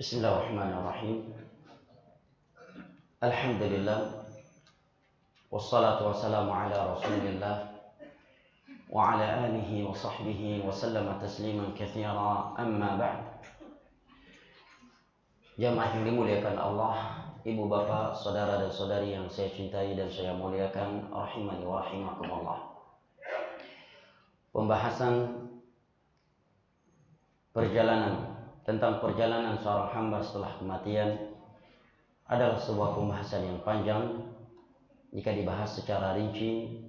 Bismillahirrahmanirrahim. Alhamdulillah. Wassalatu wassalamu ala Rasulillah wa ala alihi wa sahbihi wa sallama tasliman katsira. Amma ba'd. Jamaah yang dimuliakan Allah, ibu bapak, saudara dan saudari yang saya cintai dan saya muliakan, rahimani wa rahimakumullah. Pembahasan tentang perjalanan seorang hamba setelah kematian adalah sebuah pembahasan yang panjang jika dibahas secara rinci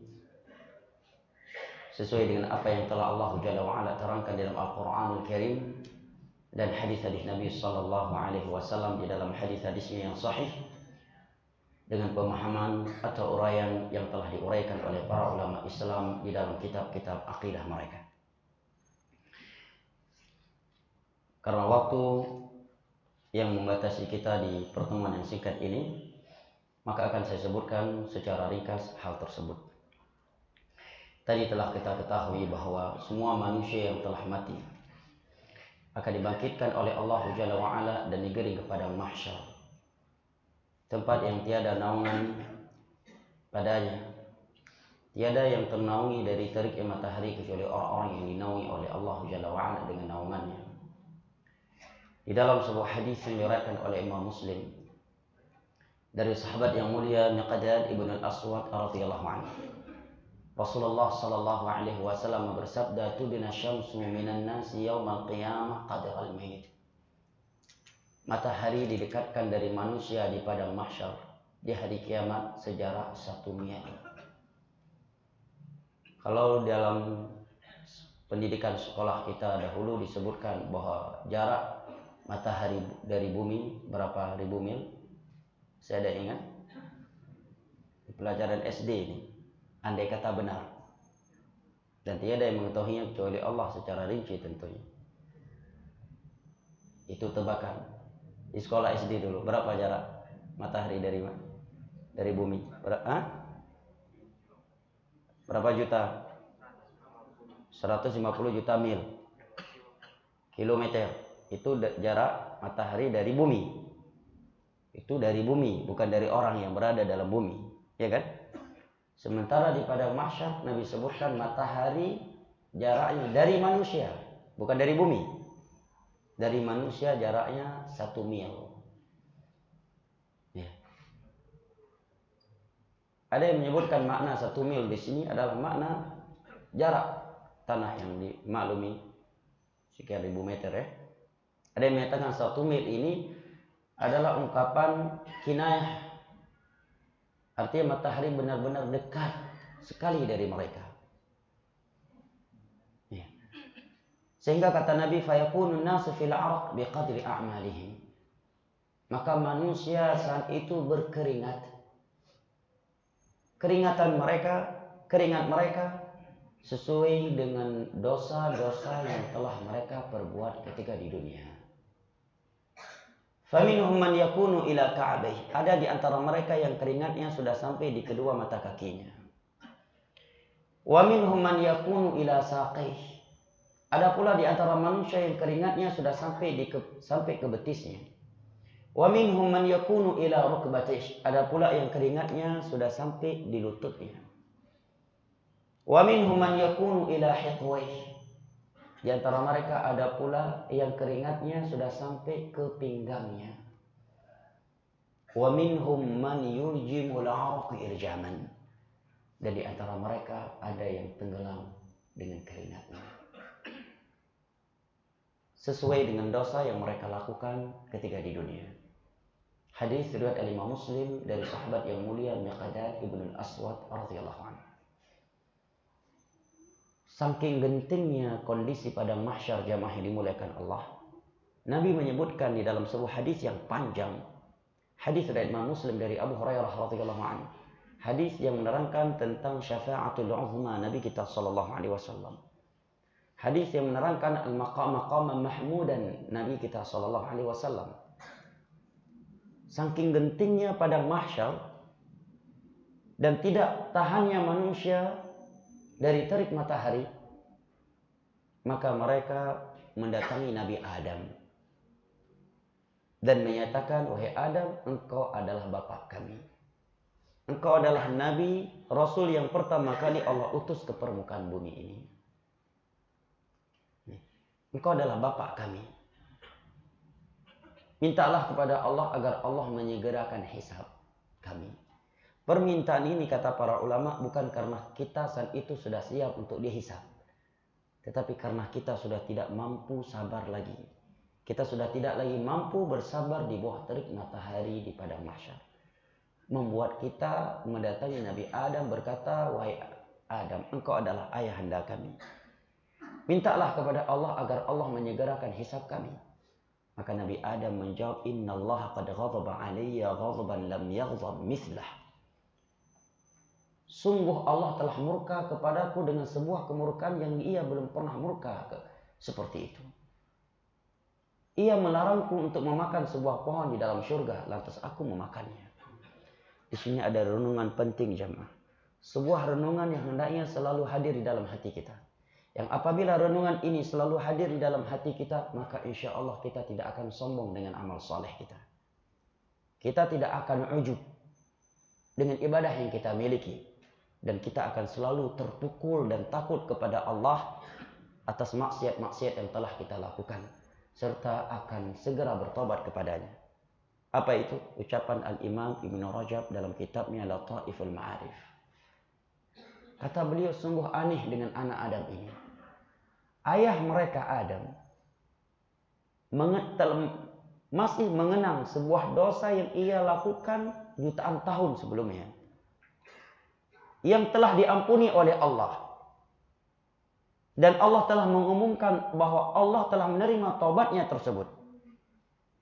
sesuai dengan apa yang telah Allah Jalla wa Ala terangkan dalam Al-Qur'anul Karim dan hadis-hadis Nabi sallallahu alaihi wasallam di dalam hadis-hadisnya yang sahih dengan pemahaman atau uraian yang telah diuraikan oleh para ulama Islam di dalam kitab-kitab akidah mereka. Karena waktu yang membatasi kita di pertemuan yang singkat ini, maka akan saya sebutkan secara ringkas hal tersebut. Tadi telah kita ketahui bahwa semua manusia yang telah mati akan dibangkitkan oleh Allah Jalla wa'ala dan digiring kepada mahsyar, tempat yang tiada naungan padanya, tiada yang ternaungi dari teriknya matahari kecuali orang-orang yang dinaungi oleh Allah Jalla wa'ala dengan naungannya. Di dalam sebuah hadis yang diriwayatkan oleh Imam Muslim dari sahabat yang mulia Miqdad ibn al-Aswad radhiyallahu anhu, Rasulullah sallallahu alaihi wasallam bersabda, "Tudina syamsu minan nasi yaumal qiyamah qadral mayit." Matahari didekatkan dari manusia di padang mahsyar di hari kiamat sejarak 1 mil. Kalau dalam pendidikan sekolah kita dahulu disebutkan bahwa jarak matahari dari bumi berapa ribu mil? Saya ada ingat di pelajaran SD ini, andai kata benar, dan tiada yang mengetahuinya kecuali Allah secara rinci tentunya. Itu tebakan di sekolah SD dulu. Berapa jarak matahari dari bumi? Berapa juta? 150 juta mil kilometer. Itu jarak matahari dari bumi. Itu dari bumi, bukan dari orang yang berada dalam bumi, ya kan? Sementara di padang mahsyar Nabi sebutkan matahari jaraknya dari manusia, bukan dari bumi. Dari manusia jaraknya 1 mil. Ya. Ada yang menyebutkan makna 1 mil di sini adalah makna jarak tanah yang dimaklumi sekian ribu meter ya. Ada yang mengatakan 1 mil ini adalah ungkapan kinayah. Artinya matahari benar-benar dekat sekali dari mereka. Ya. Sehingga kata Nabi, "Fayakunun nasu fil 'araq biqadri a'malihim." Maka manusia saat itu berkeringat. Keringat mereka sesuai dengan dosa-dosa yang telah mereka perbuat ketika di dunia. Faminhum man yakunu ila ka'baih. Ada di antara mereka yang keringatnya sudah sampai di kedua mata kakinya. Wa minhum man yakunu ila saqaih. Ada pula di antara manusia yang keringatnya sudah sampai ke betisnya. Wa minhum man yakunu ila rukbatih. Ada pula yang keringatnya sudah sampai di lututnya. Wa minhum man yakunu ila hiqwaih. Di antara mereka ada pula yang keringatnya sudah sampai ke pinggangnya. Wa minhum man yurjimul 'araq irjaman. Dan di antara mereka ada yang tenggelam dengan keringatnya. Sesuai dengan dosa yang mereka lakukan ketika di dunia. Hadis riwayat Imam Muslim dari sahabat yang mulia Miqdad ibn al-Aswad radhiyallahu anhu. Saking gentingnya kondisi pada mahsyar jamaah yang dimuliakan Allah, Nabi menyebutkan di dalam sebuah hadis yang panjang, hadis dari Imam Muslim dari Abu Hurairah radhiyallahu anhu, hadis yang menerangkan tentang syafa'atul uzma Nabi kita sallallahu alaihi wasallam, hadis yang menerangkan al-maqam mahmudan Nabi kita sallallahu alaihi wasallam. Saking gentingnya padang mahsyar dan tidak tahannya manusia dari terik matahari, maka mereka mendatangi Nabi Adam. dan menyatakan, wahai Adam, engkau adalah bapak kami. Engkau adalah nabi, rasul yang pertama kali Allah utus ke permukaan bumi ini. Engkau adalah bapak kami. Mintalah kepada Allah agar Allah menyegerakan hisab kami. Permintaan ini kata para ulama bukan karena kita saat itu sudah siap untuk dihisab, tetapi karena kita sudah tidak mampu sabar lagi. Kita sudah tidak lagi mampu bersabar di bawah terik matahari di padang mahsyar. Membuat kita mendatangi Nabi Adam berkata, wahai Adam, engkau adalah ayahanda kami. Mintalah kepada Allah agar Allah menyegerakan hisab kami. Maka Nabi Adam menjawab, innallaha qad ghadaba alayya ghadaban lam yaghdab mithlah. Sungguh Allah telah murka kepadaku dengan sebuah kemurkaan yang ia belum pernah murka seperti itu. Ia melarangku untuk memakan sebuah pohon di dalam surga, lantas aku memakannya. Di sini ada renungan penting jemaah. Sebuah renungan yang hendaknya selalu hadir di dalam hati kita. Yang apabila renungan ini selalu hadir di dalam hati kita, maka insya Allah kita tidak akan sombong dengan amal soleh kita. Kita tidak akan ujub dengan ibadah yang kita miliki. Dan kita akan selalu terpukul dan takut kepada Allah atas maksiat-maksiat yang telah kita lakukan. Serta akan segera bertobat kepadanya. Apa itu? Ucapan Al-Imam Ibn Rajab dalam kitabnya Lataiful Ma'arif. Kata beliau, sungguh aneh dengan anak Adam ini. Ayah mereka Adam masih mengenang sebuah dosa yang ia lakukan jutaan tahun sebelumnya. Yang telah diampuni oleh Allah. Dan Allah telah mengumumkan bahwa Allah telah menerima taubatnya tersebut.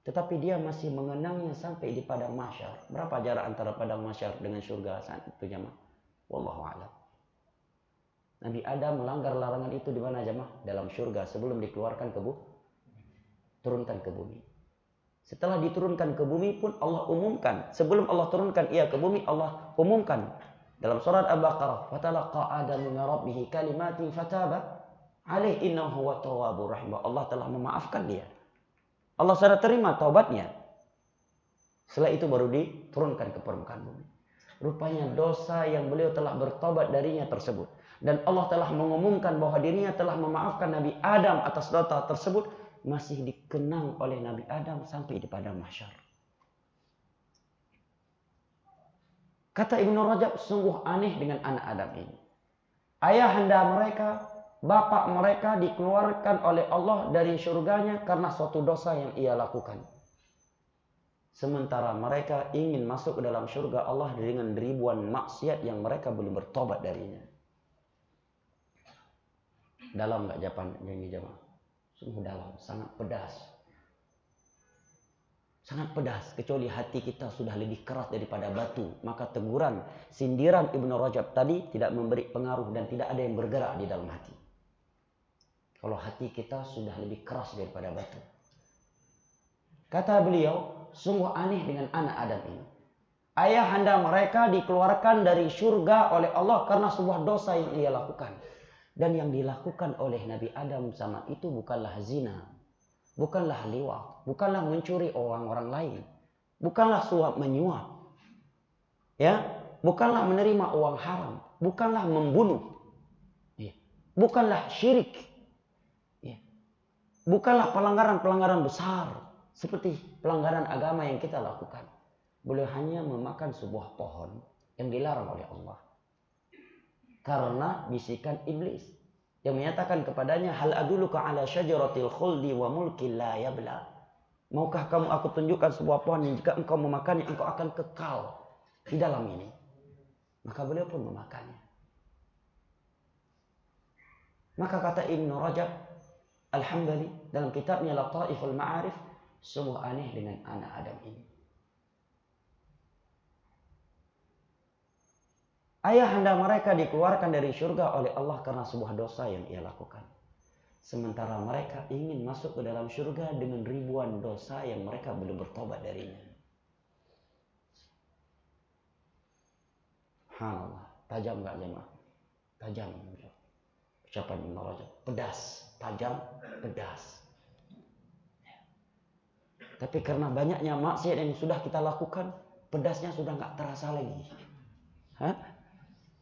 Tetapi dia masih mengenangnya sampai di padang mahsyar. Berapa jarak antara padang mahsyar dengan surga saat itu jemaah? Wallahu a'lam. Nabi Adam melanggar larangan itu di mana jemaah? Dalam surga sebelum dikeluarkan ke bumi. Turunkan ke bumi. Setelah diturunkan ke bumi pun Allah umumkan. Sebelum Allah turunkan ia ke bumi, Allah umumkan. Dalam surat Al-Baqarah, fatalaqa Adamu min rabbih kalimatin fataba alaih innahu huwa tawwabur rahim. Allah telah memaafkan dia. Allah sudah terima taubatnya. Setelah itu baru diturunkan ke permukaan bumi. Rupanya dosa yang beliau telah bertobat darinya tersebut. Dan Allah telah mengumumkan bahwa dirinya telah memaafkan Nabi Adam atas dosa tersebut. Masih dikenang oleh Nabi Adam sampai di padang mahsyar. Kata Ibnu Rajab, sungguh aneh dengan anak Adam ini. Ayahanda mereka, bapak mereka dikeluarkan oleh Allah dari surganya karena suatu dosa yang ia lakukan. Sementara mereka ingin masuk ke dalam surga Allah dengan ribuan maksiat yang mereka belum bertobat darinya. Dalam nggak jawaban yang jamaah? Sungguh dalam, sangat pedas. Sangat pedas, kecuali hati kita sudah lebih keras daripada batu. Maka teguran, sindiran Ibnu Rajab tadi tidak memberi pengaruh dan tidak ada yang bergerak di dalam hati. Kalau hati kita sudah lebih keras daripada batu. Kata beliau, sungguh aneh dengan anak Adam ini. Ayahanda mereka dikeluarkan dari surga oleh Allah karena sebuah dosa yang ia lakukan. Dan yang dilakukan oleh Nabi Adam sama itu bukanlah zina. Bukanlah liwat, bukanlah mencuri orang lain, bukanlah suap menyuap, ya, bukanlah menerima uang haram, bukanlah membunuh, ya, bukanlah syirik, ya, bukanlah pelanggaran-pelanggaran besar seperti pelanggaran agama yang kita lakukan. Beliau hanya memakan sebuah pohon yang dilarang oleh Allah karena bisikan iblis. Yang menyatakan kepadanya, hal aduluka ala syajaratil khuldi wa mulkin la yabla. Maukah kamu aku tunjukkan sebuah pohon yang jika engkau memakannya engkau akan kekal di dalam ini. Maka beliau pun memakannya. Maka kata Ibnu Rajab Al-Hambali dalam kitabnya Lataiful Ma'arif, sungguh aneh dengan anak Adam ini. Ayahanda mereka dikeluarkan dari surga oleh Allah karena sebuah dosa yang ia lakukan. Sementara mereka ingin masuk ke dalam surga dengan ribuan dosa yang mereka belum bertobat darinya. Subhanallah, tajam gak jemaah? Tajam. Ucapan Ibnu Rajab, pedas, tajam, pedas. Tapi karena banyaknya maksiat yang sudah kita lakukan, pedasnya sudah nggak terasa lagi. Hah?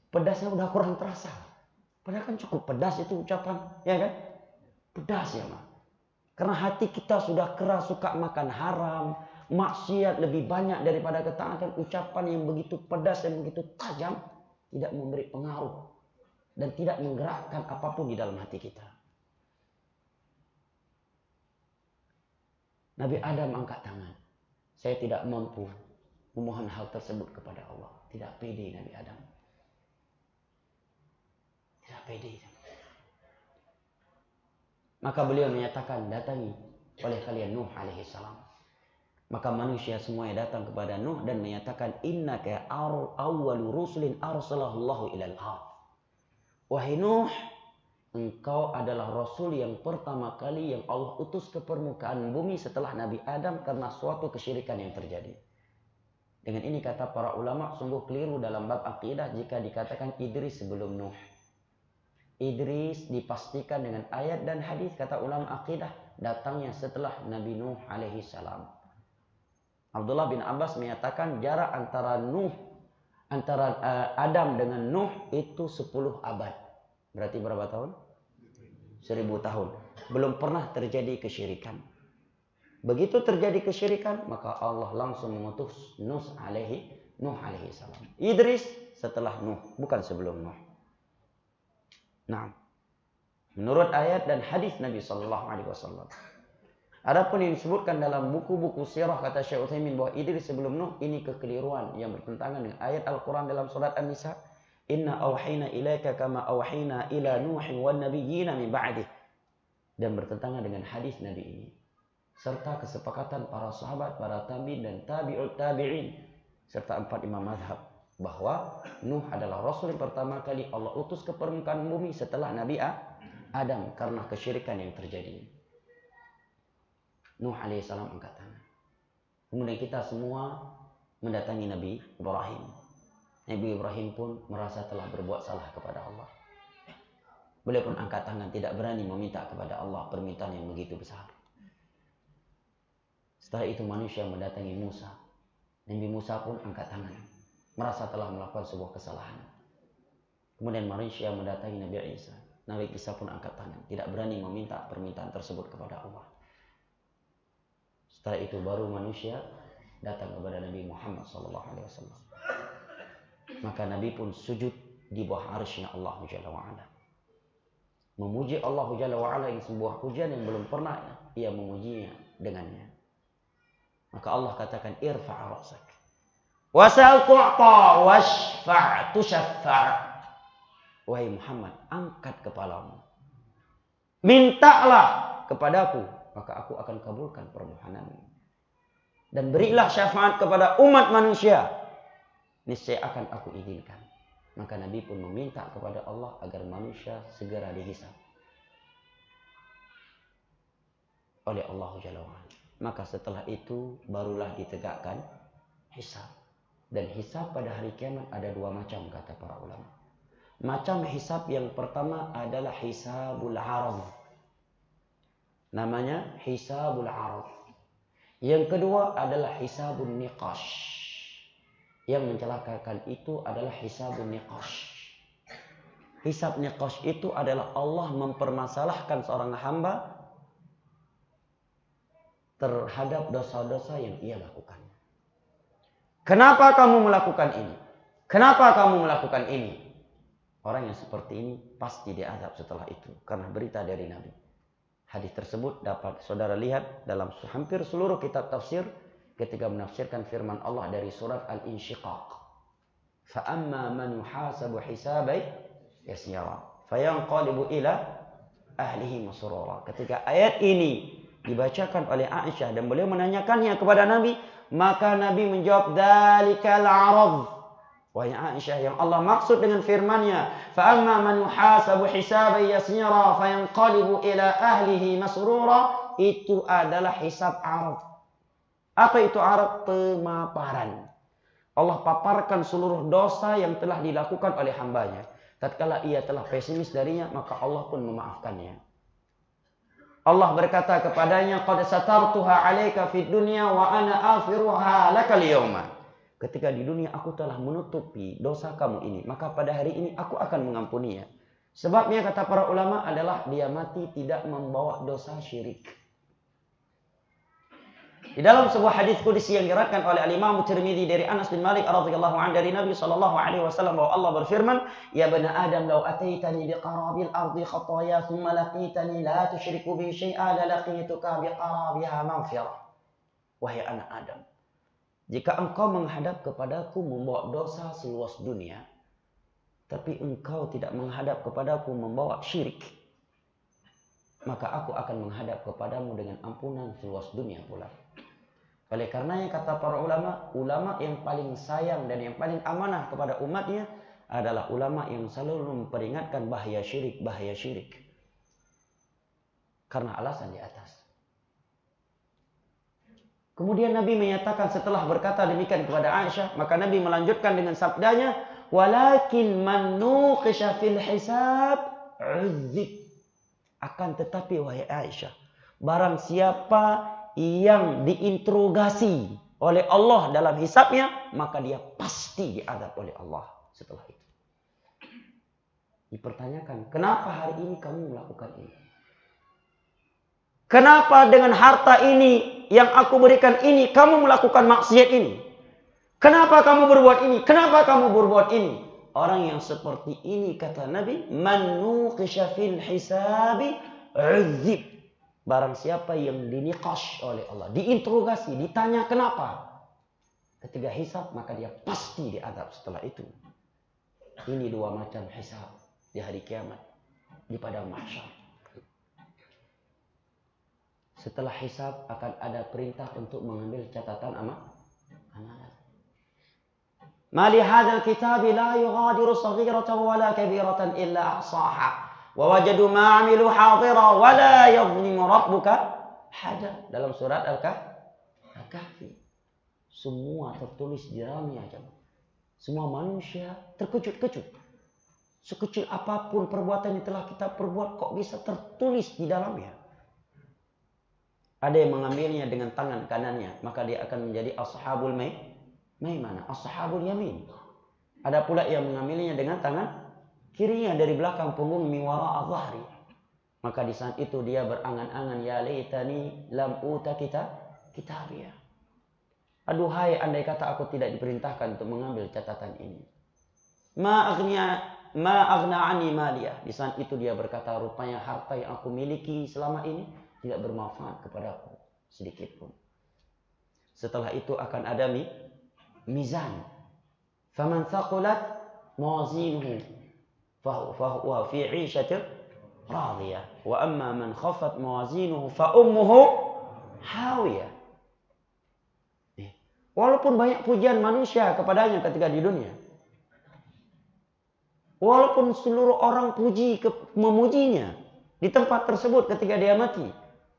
Pedasnya udah kurang terasa. Padahal kan cukup pedas itu ucapan, ya kan? Pedas ya, Mak. Karena hati kita sudah keras, suka makan haram, maksiat lebih banyak daripada ketaatan. Ucapan yang begitu pedas, yang begitu tajam, tidak memberi pengaruh dan tidak menggerakkan apapun di dalam hati kita. Nabi Adam angkat tangan. Saya tidak mampu memohon hal tersebut kepada Allah. Tidak pede Nabi Adam. Tidak pede. Maka beliau menyatakan, datangi oleh kalian Nuh alaihi salam. Maka manusia semuanya datang kepada Nuh dan menyatakan, innaka awwalu rusulin arsalahullahu ilal ardh. Wahai Nuh, engkau adalah Rasul yang pertama kali yang Allah utus ke permukaan bumi setelah Nabi Adam karena suatu kesyirikan yang terjadi. Dengan ini kata para ulama, sungguh keliru dalam bab akidah jika dikatakan Idris sebelum Nuh. Idris dipastikan dengan ayat dan hadis kata ulama akidah datangnya setelah Nabi Nuh alaihi salam. Abdullah bin Abbas menyatakan jarak antara Adam dengan Nuh itu 10 abad. Berarti berapa tahun? 1000 tahun. Belum pernah terjadi kesyirikan. Begitu terjadi kesyirikan, maka Allah langsung mengutus Nuh alaihi salam. Idris setelah Nuh, bukan sebelum Nuh. Nah, menurut ayat dan hadis Nabi sallallahu alaihi wasallam. Adapun yang disebutkan dalam buku-buku sirah kata Syekh Utsaimin bahwa Idris sebelum Nuh, ini kekeliruan yang bertentangan dengan ayat Al-Qur'an dalam surat An-Nisa. Inna awhayna ilaika kama awhayna ila Nuhin wan nabiyyina min ba'dih. Dan bertentangan dengan hadis Nabi ini. Serta kesepakatan para sahabat, para tabi'in dan tabi'ut tabi'in. Serta 4 imam mazhab. Bahwa Nuh adalah Rasul yang pertama kali Allah utus ke permukaan bumi setelah Nabi Adam. Karena kesyirikan yang terjadi. Nuh alaihissalam angkat tangan. Kemudian kita semua mendatangi Nabi Ibrahim. Nabi Ibrahim pun merasa telah berbuat salah kepada Allah. Beliau pun angkat tangan, tidak berani meminta kepada Allah permintaan yang begitu besar. Setelah itu manusia mendatangi Musa. Nabi Musa pun angkat tangan, merasa telah melakukan sebuah kesalahan. Kemudian manusia mendatangi Nabi Isa. Nabi Isa pun angkat tangan, tidak berani meminta permintaan tersebut kepada Allah. Setelah itu baru manusia datang kepada Nabi Muhammad SAW. Maka Nabi pun sujud di bawah arsy-Nya Allah Jalla wa'ala. Memuji Allah Jalla wa'ala yang sebuah pujian yang belum pernah ia memujinya dengannya. Maka Allah katakan, irfa' ra'sak wasal tu'ta washfa' tushaffa'. Wahai Muhammad, angkat kepalamu, mintalah kepadaku, maka aku akan kabulkan permohonanmu. Dan berilah syafaat kepada umat manusia, niscaya akan aku izinkan. Maka Nabi pun meminta kepada Allah agar manusia segera dihisab oleh Allah Jalla wa'ala. Maka setelah itu barulah ditegakkan hisab. Dan hisab pada hari kiamat ada 2 macam kata para ulama. Macam hisab yang pertama adalah hisabul arad. Namanya hisabul arad. Yang kedua adalah hisabun niqash. Yang mencelakakan itu adalah hisabun niqash. Hisab niqash itu adalah Allah mempermasalahkan seorang hamba terhadap dosa-dosa yang ia lakukan. Kenapa kamu melakukan ini? Kenapa kamu melakukan ini? Orang yang seperti ini pasti diazab setelah itu. Karena berita dari Nabi. Hadis tersebut dapat saudara lihat dalam hampir seluruh kitab tafsir ketika menafsirkan firman Allah dari surat Al-Insyiqaq. فَأَمَّا مَنْ يُحَاسَبُ حِسَابًا يَسِيرًا فَيَنْقَلِبُ إِلَى أَهْلِهِ مَسْرُورًا. Ketika ayat ini dibacakan oleh Aisyah dan beliau menanyakannya kepada Nabi, maka Nabi menjawab, "Dzalikal 'arad." Wahai Aisyah, yang Allah maksud dengan firman-Nya, "Fa'amma man yuhasabu hisaban yasira fayanqalibu ila ahlihi masrura," itu adalah hisab 'arad. Apa itu 'arad? Pemaparan. Allah paparkan seluruh dosa yang telah dilakukan oleh hambanya. Tatkala ia telah pesimis darinya, maka Allah pun memaafkannya. Allah berkata kepadanya, "Qad satartuha 'alaika fid dunya wa ana aghfiruha lakal yauma." Ketika di dunia aku telah menutupi dosa kamu ini, maka pada hari ini aku akan mengampuninya. Sebabnya kata para ulama adalah dia mati tidak membawa dosa syirik. Di dalam sebuah hadis qudsi yang diriwayatkan oleh Al-Imam Tirmidzi dari Anas bin Malik radhiyallahu anhu dari Nabi sallallahu alaihi wasallam bahwa Allah berfirman, "Ya bani Adam, law ataitani biqarabil ardi khataaya thumma laqitani la tusyriku bi syai'a la laqituka biqarabiha maghfirah." Wahai anak Adam, jika engkau menghadap kepadaku membawa dosa seluas dunia, tapi engkau tidak menghadap kepadaku membawa syirik, maka aku akan menghadap kepadamu dengan ampunan seluas dunia pula. Oleh karenanya kata para ulama yang paling sayang dan yang paling amanah kepada umatnya adalah ulama yang selalu memperingatkan bahaya syirik. Karena alasan di atas. Kemudian Nabi menyatakan setelah berkata demikian kepada Aisyah, maka Nabi melanjutkan dengan sabdanya, "Walakin man nuqisha fil hisab 'udzib." Akan tetapi wahai Aisyah, barang siapa yang diinterogasi oleh Allah dalam hisabnya, maka dia pasti diadab oleh Allah setelah itu. Dipertanyakan, kenapa hari ini kamu melakukan ini? Kenapa dengan harta ini yang aku berikan ini, kamu melakukan maksiat ini? Kenapa kamu berbuat ini? Kenapa kamu berbuat ini? Orang yang seperti ini kata Nabi, "Man nuqisha fil hisabi 'udzib." Barang siapa yang diniqash oleh Allah, diinterogasi, ditanya kenapa. Ketika hisab, maka dia pasti diadab setelah itu. Ini dua macam hisab di hari kiamat, di padang mahsyar. Setelah hisab akan ada perintah untuk mengambil catatan amanah. Ma li hadzal kitabi la yughadiru saghiratan wala kabiratan illa ahsaha. Wa wajadu ma 'amilu hadira wa la yadhlimu rabbuka hada. Dalam surat Al-Kahfi. Semua tertulis di dalamnya. Semua manusia terkejut-kejut. Sekecil apapun perbuatan yang telah kita perbuat kok bisa tertulis di dalamnya. Ada yang mengambilnya dengan tangan kanannya, maka dia akan menjadi ashabul maimanah, ashabul yamin. Ada pula yang mengambilnya dengan tangan kirinya dari belakang punggung miwara azhari. Maka di saat itu dia berangan-angan, ya laitani lam uta kitabiyah. Aduhai andai kata aku tidak diperintahkan untuk mengambil catatan ini. Ma aghna ani maliyah. Di saat itu dia berkata, rupanya harta yang aku miliki selama ini tidak bermanfaat kepadaku sedikit pun. Setelah itu akan ada mizan. Faman thaqulat mawazinuhu fahuwa fi 'ishatin radiyah wa amma man khaffat mawazinuhu fa ummuhu hawiyah. Walaupun banyak pujian manusia kepadanya ketika di dunia, walaupun seluruh orang memujinya di tempat tersebut ketika dia mati,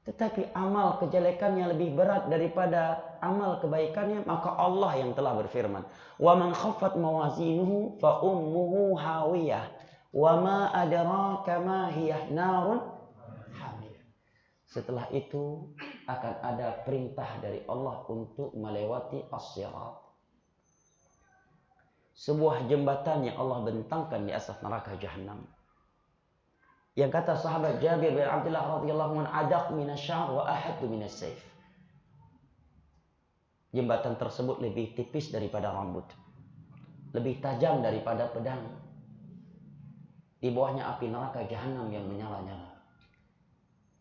tetapi amal kejelekannya lebih berat daripada amal kebaikannya, maka Allah yang telah berfirman, wa man khaffat mawazinuhu fa ummuhu hawiyah wa ma adraka ma hiya narun hamiyah. Setelah itu akan ada perintah dari Allah untuk melewati as-sirat, sebuah jembatan yang Allah bentangkan di atas neraka jahanam. Yang kata sahabat Jabir bin Abdullah radhiyallahu anhu, adaq minasyar wa ahaddu minasayf. Jembatan tersebut lebih tipis daripada rambut, lebih tajam daripada pedang. Di bawahnya api neraka jahanam yang menyala-nyala.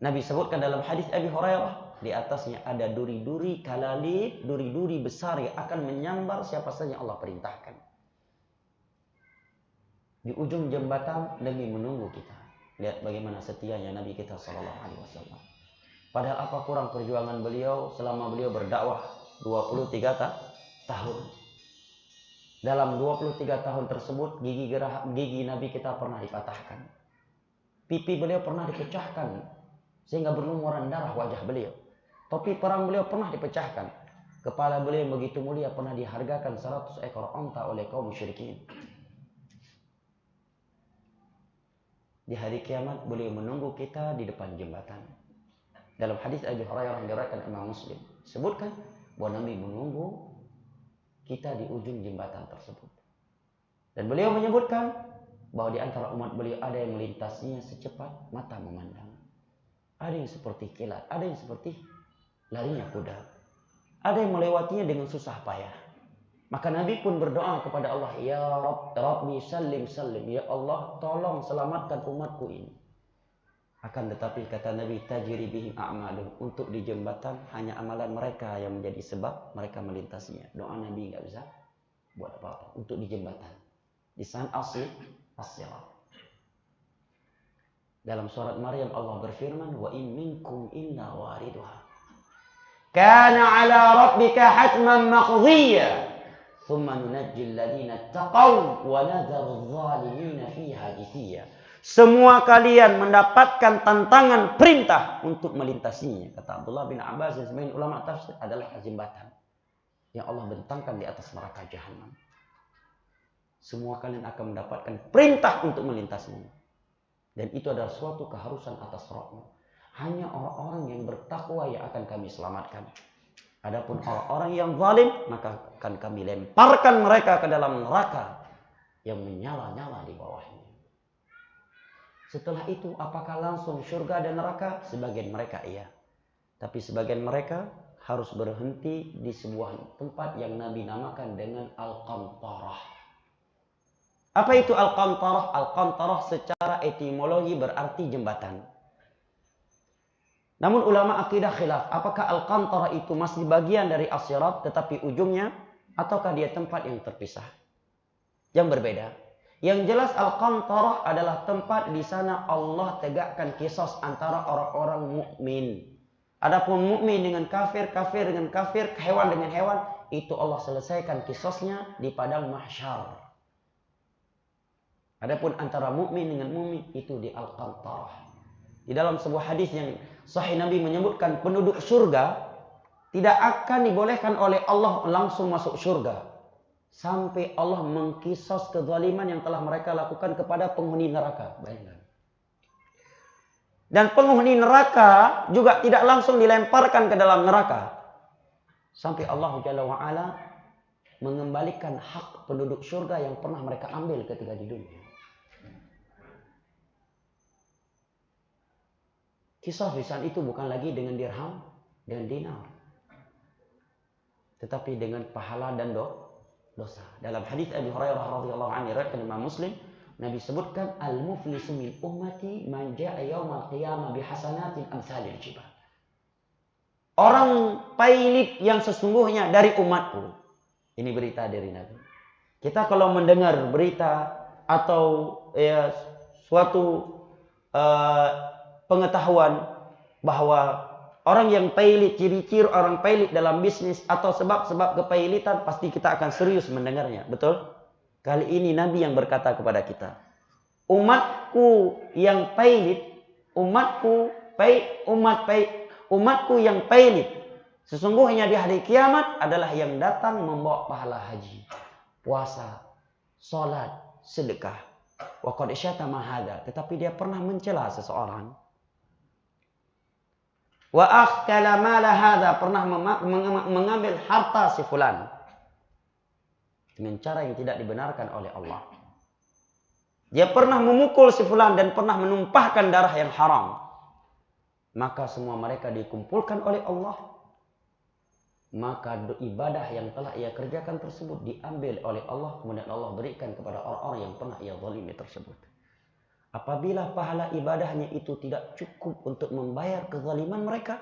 Nabi sebutkan dalam hadis Abi Hurairah, di atasnya ada duri-duri kalalib, duri-duri besar yang akan menyambar siapa saja Allah perintahkan. Di ujung jembatan Nabi menunggu kita. Lihat bagaimana setianya Nabi kita sallallahu alaihi wasallam. Padahal apa kurang perjuangan beliau selama beliau berdakwah 23 tahun. Dalam 23 tahun tersebut gigi Nabi kita pernah dipatahkan. Pipi beliau pernah dipecahkan sehingga berlumuran darah wajah beliau. Topi perang beliau pernah dipecahkan. Kepala beliau yang begitu mulia pernah dihargakan 100 ekor onta oleh kaum musyrikin. Di hari kiamat beliau menunggu kita di depan jembatan. Dalam hadis Abu Hurairah yang diriwayatkan Imam Muslim, sebutkan bahwa Nabi menunggu kita di ujung jembatan tersebut. Dan beliau menyebutkan bahwa di antara umat beliau ada yang melintasinya secepat mata memandang. Ada yang seperti kilat, ada yang seperti larinya kuda. Ada yang melewatinya dengan susah payah. Maka Nabi pun berdoa kepada Allah, Ya Rabbi salim salim, Ya Allah tolong selamatkan umatku ini. Akan tetapi kata Nabi, tajri bihim a'malun, untuk di jembatan hanya amalan mereka yang menjadi sebab mereka melintasinya. Doa Nabi enggak bisa buat apa-apa untuk di jembatan. Di sana as-sirat. Dalam surat Maryam Allah berfirman, wa in minkum illa wariduha kana ala rabbika hatman maqdiyya thumma nunajjil ladzina taqaw wa nadharu adh-dhalimina fiha jithiya. Semua kalian mendapatkan tantangan perintah untuk melintasinya. Kata Abdullah bin Abbas dan sebagian ulama tafsir adalah jembatan yang Allah bentangkan di atas neraka jahanam. Semua kalian akan mendapatkan perintah untuk melintasinya. Dan itu adalah suatu keharusan atas rohmu. Hanya orang-orang yang bertakwa yang akan kami selamatkan. Adapun orang-orang yang zalim, maka akan kami lemparkan mereka ke dalam neraka yang menyala-nyala di bawahnya. Setelah itu, apakah langsung surga dan neraka? Sebagian mereka iya. Tapi sebagian mereka harus berhenti di sebuah tempat yang Nabi namakan dengan Al-Qantarah. Apa itu Al-Qantarah? Al-Qantarah secara etimologi berarti jembatan. Namun ulama akidah khilaf, apakah Al-Qantarah itu masih bagian dari as-sirat tetapi ujungnya, ataukah dia tempat yang terpisah, yang berbeda? Yang jelas Al-Qantarah adalah tempat di sana Allah tegakkan qisas antara orang-orang mukmin. Adapun mukmin dengan kafir, kafir dengan kafir, hewan dengan hewan, itu Allah selesaikan qisasnya di padang mahsyar. Adapun antara mukmin dengan mukmin itu di Al-Qantarah. Di dalam sebuah hadis yang sahih Nabi menyebutkan penduduk surga tidak akan dibolehkan oleh Allah langsung masuk surga sampai Allah mengkisos kezaliman yang telah mereka lakukan kepada penghuni neraka. Bayangkan. Dan penghuni neraka juga tidak langsung dilemparkan ke dalam neraka sampai Allah Jalla wa Ala mengembalikan hak penduduk surga yang pernah mereka ambil ketika di dunia. Kisah lisan itu bukan lagi dengan dirham dan dinar, tetapi dengan pahala dan dosa. Dalam hadis Abu Hurairah radhiyallahu anhu riwayat Imam Muslim, Nabi sebutkan al-muflisu min ummati man jaa yaumal qiyamah bihasanatin amsalil jibal. Orang pailit yang sesungguhnya dari umatku. Ini berita dari Nabi. Kita kalau mendengar berita atau suatu pengetahuan bahwa orang yang pailit, ciri-ciri orang pailit dalam bisnis atau sebab-sebab kepailitan, pasti kita akan serius mendengarnya. Betul? Kali ini Nabi yang berkata kepada kita, umatku yang pailit, umatku yang pailit, sesungguhnya di hari kiamat adalah yang datang membawa pahala haji, puasa, salat, sedekah. Wa qad syatama hadza, tetapi dia pernah mencela seseorang. Wa akala mala hadza, pernah mengambil harta si fulan dengan cara yang tidak dibenarkan oleh Allah. Dia pernah memukul si fulan dan pernah menumpahkan darah yang haram. Maka semua mereka dikumpulkan oleh Allah. Maka ibadah yang telah ia kerjakan tersebut diambil oleh Allah, kemudian Allah berikan kepada orang-orang yang pernah ia zalimi tersebut. Apabila pahala ibadahnya itu tidak cukup untuk membayar kezaliman mereka,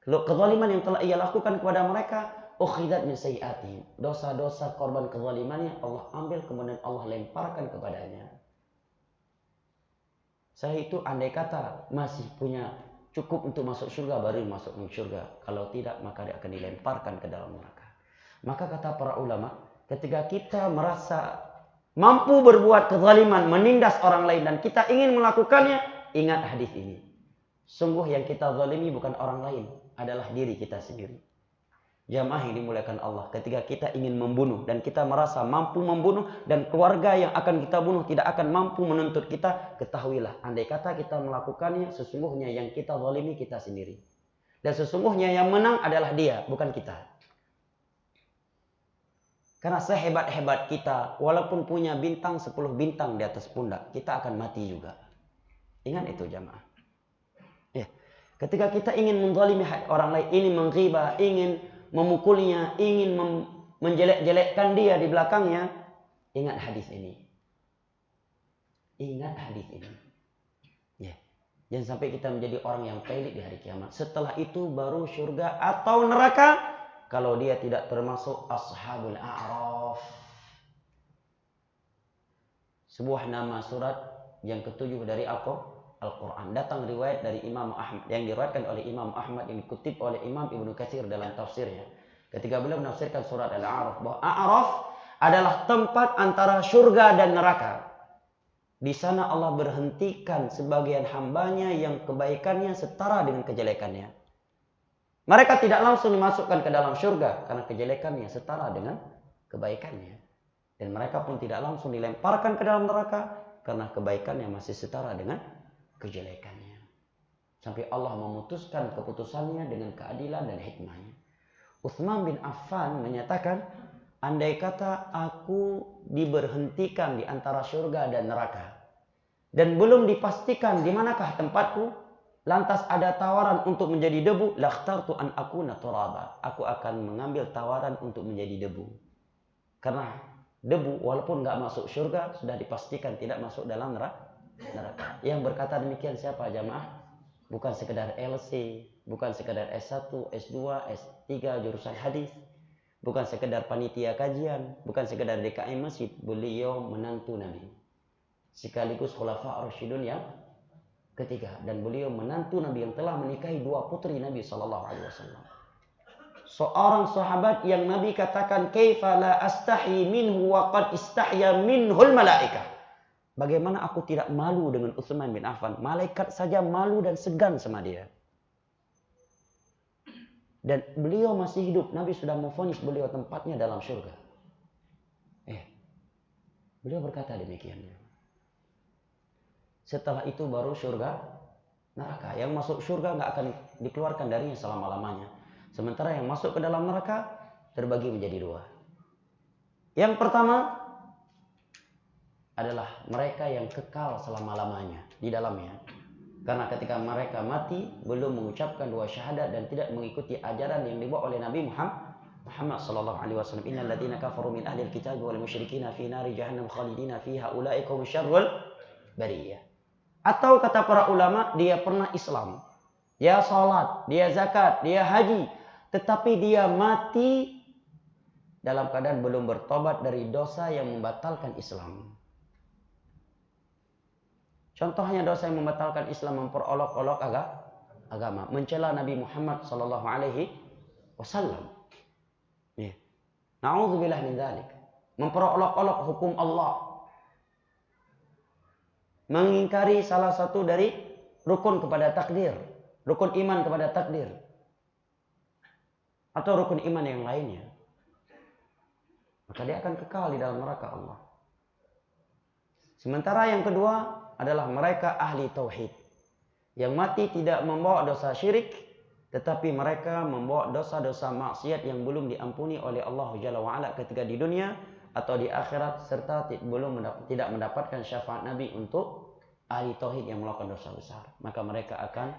kalau kezaliman yang telah ia lakukan kepada mereka, ukhidat min sayyi'atihim, dosa-dosa korban kezalimannya Allah ambil, kemudian Allah lemparkan kepadanya. Saya itu andai kata masih punya cukup untuk masuk surga, baru masuk surga. Kalau tidak, maka dia akan dilemparkan ke dalam neraka. Maka kata para ulama, ketika kita merasa mampu berbuat kezaliman, menindas orang lain, dan kita ingin melakukannya, ingat hadis ini. Sungguh yang kita zalimi bukan orang lain, adalah diri kita sendiri. Jamaah yang dimuliakan Allah, ketika kita ingin membunuh dan kita merasa mampu membunuh dan keluarga yang akan kita bunuh tidak akan mampu menuntut kita, ketahuilah andai kata kita melakukannya, sesungguhnya yang kita zalimi kita sendiri. Dan sesungguhnya yang menang adalah dia, bukan kita. Karena sehebat-hebat kita, walaupun punya bintang 10 bintang di atas pundak, kita akan mati juga. Ingat itu jamaah. Ya. Ketika kita ingin menzalimi orang lain, ingin menghibah, ingin memukulnya, ingin menjelek-jelekkan dia di belakangnya, ingat hadis ini. Ingat hadis ini. Ya. Jangan sampai kita menjadi orang yang pelit di hari kiamat. Setelah itu baru surga atau neraka kalau dia tidak termasuk ashabul a'raf. Sebuah nama surat yang ketujuh dari Al-Quran. Datang riwayat dari Imam Ahmad, yang diriwayatkan oleh Imam Ahmad, yang dikutip oleh Imam Ibnu Katsir dalam tafsirnya. Ketika beliau menafsirkan surat Al-A'raf, bahwa A'raf adalah tempat antara surga dan neraka. Di sana Allah berhentikan sebagian hambanya yang kebaikannya setara dengan kejelekannya. Mereka tidak langsung dimasukkan ke dalam surga karena kejelekannya setara dengan kebaikannya. Dan mereka pun tidak langsung dilemparkan ke dalam neraka karena kebaikannya masih setara dengan kejelekannya. Sampai Allah memutuskan keputusannya dengan keadilan dan hikmahnya. Utsman bin Affan menyatakan, andai kata aku diberhentikan di antara surga dan neraka dan belum dipastikan di manakah tempatku, lantas ada tawaran untuk menjadi debu, lakhtartu an akuna turaba. Aku akan mengambil tawaran untuk menjadi debu. Karena debu walaupun nggak masuk surga sudah dipastikan tidak masuk dalam neraka. Yang berkata demikian siapa jamaah? Bukan sekedar LC, bukan sekedar S1, S2, S3 jurusan hadis, bukan sekedar panitia kajian, bukan sekedar DKM masjid. Beliau menantu Nabi, sekaligus khulafa ar-rasyidun yang ketiga, dan beliau menantu Nabi yang telah menikahi 2 putri Nabi SAW. Seorang sahabat yang Nabi katakan, kaifa la astahi minhu wa qad istahya minhul malaikah. Bagaimana aku tidak malu dengan Utsman bin Affan? Malaikat saja malu dan segan sama dia. Dan beliau masih hidup. Nabi sudah memvonis beliau tempatnya dalam surga. Beliau berkata demikian. Setelah itu baru surga, neraka. Yang masuk surga nggak akan dikeluarkan darinya selama-lamanya. Sementara yang masuk ke dalam neraka terbagi menjadi 2. Yang pertama adalah mereka yang kekal selama-lamanya di dalamnya. Karena ketika mereka mati belum mengucapkan 2 syahadat dan tidak mengikuti ajaran yang dibawa oleh Nabi Muhammad sallallahu alaihi wasallam. Innal ladzina kafaru min ahli alkitab wal musyrikina fi nari jahannam khalidina fiha ulaika hum syarrul bariyah. Atau kata para ulama, dia pernah Islam, dia salat, dia zakat, dia haji, tetapi dia mati dalam keadaan belum bertobat dari dosa yang membatalkan Islam. Contohnya dosa yang membatalkan Islam, memperolok-olok agama, mencela Nabi Muhammad sallallahu alaihi wasallam. Na'udzubillah min dzalik. Memperolok-olok hukum Allah. Mengingkari salah satu dari rukun kepada takdir, rukun iman kepada takdir, atau rukun iman yang lainnya. Maka dia akan kekal di dalam neraka Allah. Sementara yang kedua adalah mereka ahli tauhid, yang mati tidak membawa dosa syirik, tetapi mereka membawa dosa-dosa maksiat yang belum diampuni oleh Allah Jalla wa'ala ketika di dunia atau di akhirat, serta tidak mendapatkan syafaat Nabi untuk ahli tauhid yang melakukan dosa besar. Maka mereka akan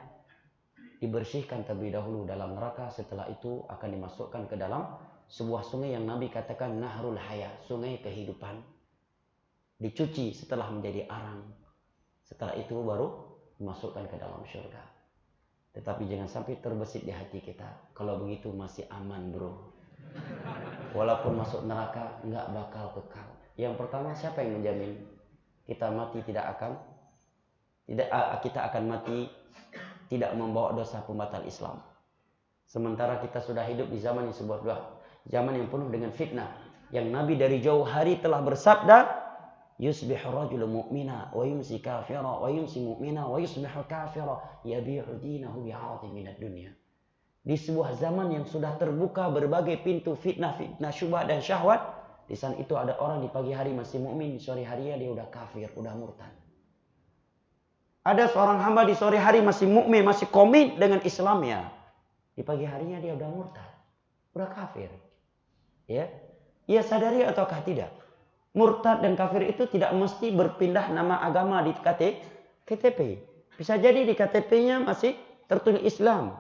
dibersihkan terlebih dahulu dalam neraka. Setelah itu akan dimasukkan ke dalam sebuah sungai yang Nabi katakan nahrul haya, sungai kehidupan. Dicuci setelah menjadi arang. Setelah itu baru dimasukkan ke dalam surga. Tetapi jangan sampai terbesit di hati kita, kalau begitu masih aman bro. Walaupun masuk neraka nggak bakal kekal. Yang pertama, siapa yang menjamin kita mati kita akan mati tidak membawa dosa pembatal Islam. Sementara kita sudah hidup di zaman yang zaman yang penuh dengan fitnah, yang Nabi dari jauh hari telah bersabda, yusbihu rajulu mu'mina wa yumsi kafira wa yumsi mu'mina wa yusbihu kafira yabi'u dinahu bi'aradin minad dunya. di sebuah zaman yang sudah terbuka berbagai pintu fitnah, syubhat dan syahwat. Di sana itu ada orang di pagi hari masih mukmin, di sore harinya dia udah kafir, udah murtad. Ada seorang hamba di sore hari masih mukmin, masih komit dengan Islamnya. Di pagi harinya dia udah murtad, udah kafir. Ya, ia sadari ataukah tidak? Murtad dan kafir itu tidak mesti berpindah nama agama di KTP. Bisa jadi di KTP-nya masih tertulis Islam.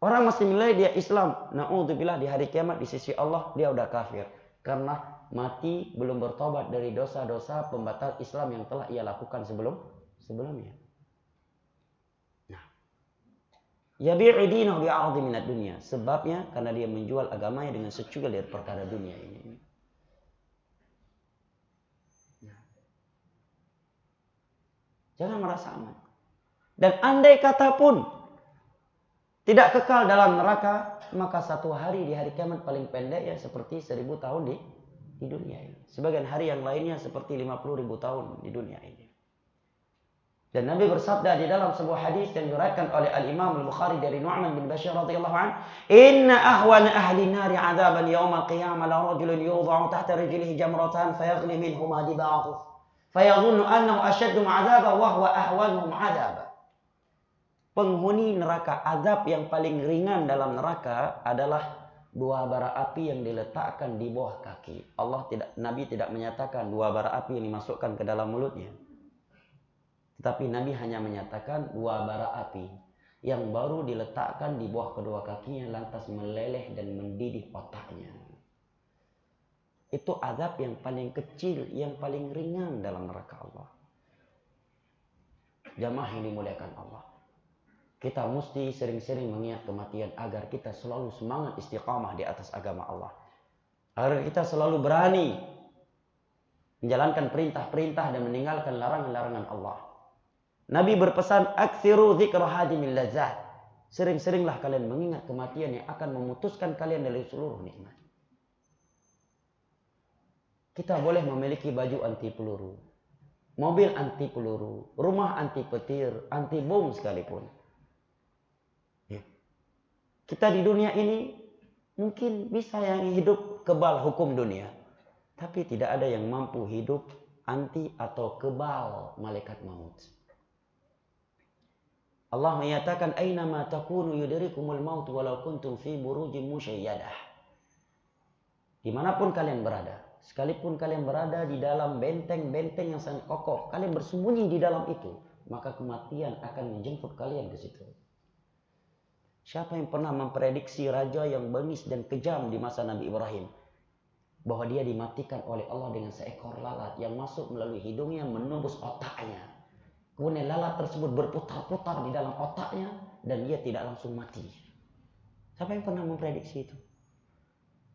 Orang masih menilai dia Islam. Na'udzubillah, di hari kiamat di sisi Allah dia udah kafir. Karena mati belum bertobat dari dosa-dosa pembatal Islam yang telah ia lakukan sebelumnya. Nah, yabi'u dinahu bi'ardi minad dunya. Sebabnya karena dia menjual agamanya dengan secuil dari perkara dunia ini. Nah. Jangan merasa aman. Dan andai kata pun tidak kekal dalam neraka, maka satu hari di hari kiamat paling pendek ya seperti 1000 tahun di dunia ini. Sebagian hari yang lainnya seperti 50.000 tahun di dunia ini. Dan Nabi bersabda di dalam sebuah hadis yang diriwayatkan oleh Al-Imam Al-Bukhari dari Nu'man bin Bashir radhiyallahu anhu, "Inna ahwana ahli nari 'adaban yawm al-qiyamah la rajulun yudha'u tahta rijlihi jamratan fayaghli minhuma diba'ahu, fayadhunnu annahu ashaddu 'adaban wa huwa ahwanuhum 'adaban." Penghuni neraka, azab yang paling ringan dalam neraka adalah 2 bara api yang diletakkan di bawah kaki. Nabi tidak menyatakan 2 bara api yang dimasukkan ke dalam mulutnya. Tetapi Nabi hanya menyatakan 2 bara api yang baru diletakkan di bawah kedua kakinya lantas meleleh dan mendidih otaknya. Itu azab yang paling kecil, yang paling ringan dalam neraka Allah. Jamaah yang dimuliakan Allah. Kita mesti sering-sering mengingat kematian agar kita selalu semangat istiqamah di atas agama Allah. Agar kita selalu berani menjalankan perintah-perintah dan meninggalkan larangan-larangan Allah. Nabi berpesan, "Aktsiru dzikra hadimil ladzat." Sering-seringlah kalian mengingat kematian yang akan memutuskan kalian dari seluruh nikmat. Kita boleh memiliki baju anti peluru, mobil anti peluru, rumah anti petir, anti bom sekalipun. Kita di dunia ini mungkin bisa yang hidup kebal hukum dunia. Tapi tidak ada yang mampu hidup anti atau kebal malaikat maut. Allah menyatakan, "Ainama takunu yudrikumul maut walau kuntum fi burujin musyayyadah." Dimanapun kalian berada, sekalipun kalian berada di dalam benteng-benteng yang sangat kokoh, kalian bersembunyi di dalam itu, maka kematian akan menjemput kalian ke situ. Siapa yang pernah memprediksi raja yang bengis dan kejam di masa Nabi Ibrahim? Bahwa dia dimatikan oleh Allah dengan seekor lalat yang masuk melalui hidungnya menembus otaknya. Kemudian lalat tersebut berputar-putar di dalam otaknya dan dia tidak langsung mati. Siapa yang pernah memprediksi itu?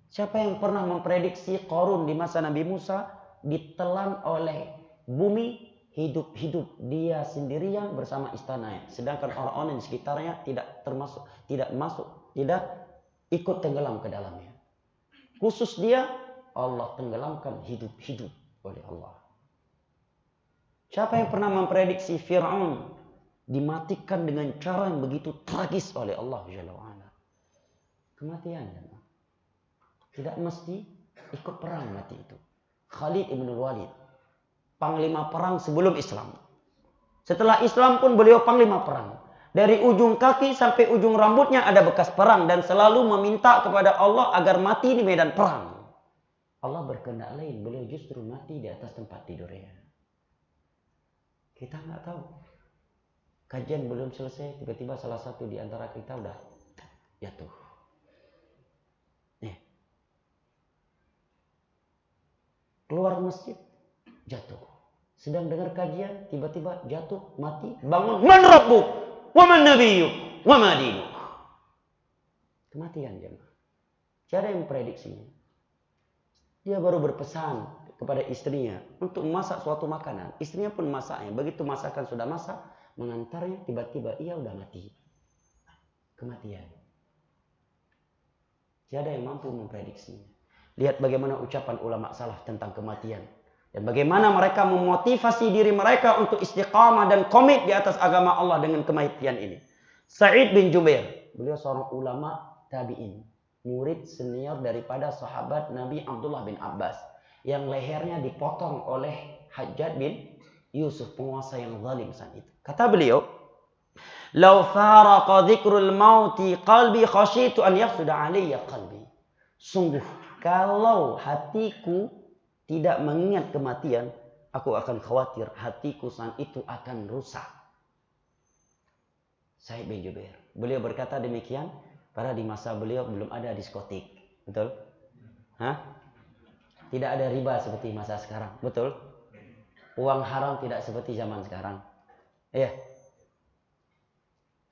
Siapa yang pernah memprediksi Qarun di masa Nabi Musa ditelan oleh bumi hidup-hidup dia sendirian bersama istananya, sedangkan orang-orang di sekitarnya tidak ikut tenggelam ke dalamnya. Khusus dia, Allah tenggelamkan hidup-hidup oleh Allah. Siapa yang pernah memprediksi Fir'aun dimatikan dengan cara yang begitu tragis oleh Allah Jalla wa'ala? Kematian. Tidak mesti ikut perang mati itu. Khalid ibn Walid, panglima perang sebelum Islam. Setelah Islam pun beliau panglima perang. Dari ujung kaki sampai ujung rambutnya ada bekas perang dan selalu meminta kepada Allah agar mati di medan perang. Allah berkehendak lain, beliau justru mati di atas tempat tidurnya. Kita nggak tahu. Kajian belum selesai, tiba-tiba salah satu di antara kita udah jatuh. Keluar masjid, jatuh. Sedang dengar kajian, tiba-tiba jatuh, mati, bangun. Man rabbuk, wa man nabiyyuk, wa ma dinuk. Kematian jemaah. Siapa yang memprediksinya? Dia baru berpesan kepada istrinya untuk memasak suatu makanan. Istrinya pun masaknya. Begitu masakan sudah masak, mengantarnya, tiba-tiba ia udah mati. Kematian. Siapa yang mampu memprediksinya? Lihat bagaimana ucapan ulama salaf tentang kematian. Dan bagaimana mereka memotivasi diri mereka untuk istiqamah dan komit di atas agama Allah dengan kematian ini. Sa'id bin Jubair, beliau seorang ulama tabi'in. Murid senior daripada sahabat Nabi Abdullah bin Abbas. Yang lehernya dipotong oleh Hajjaj bin Yusuf, penguasa yang zalim saat itu. Kata beliau, "Lau faraqa dzikrul mauti qalbi khasyitu an yafsuda alayya qalbi." Sungguh, kalau hatiku tidak mengingat kematian, aku akan khawatir hatiku saat itu akan rusak. Sa'id bin Jubair. Beliau berkata demikian, padahal di masa beliau belum ada diskotik. Betul? Hah? Tidak ada riba seperti masa sekarang. Betul? Uang haram tidak seperti zaman sekarang. Iya.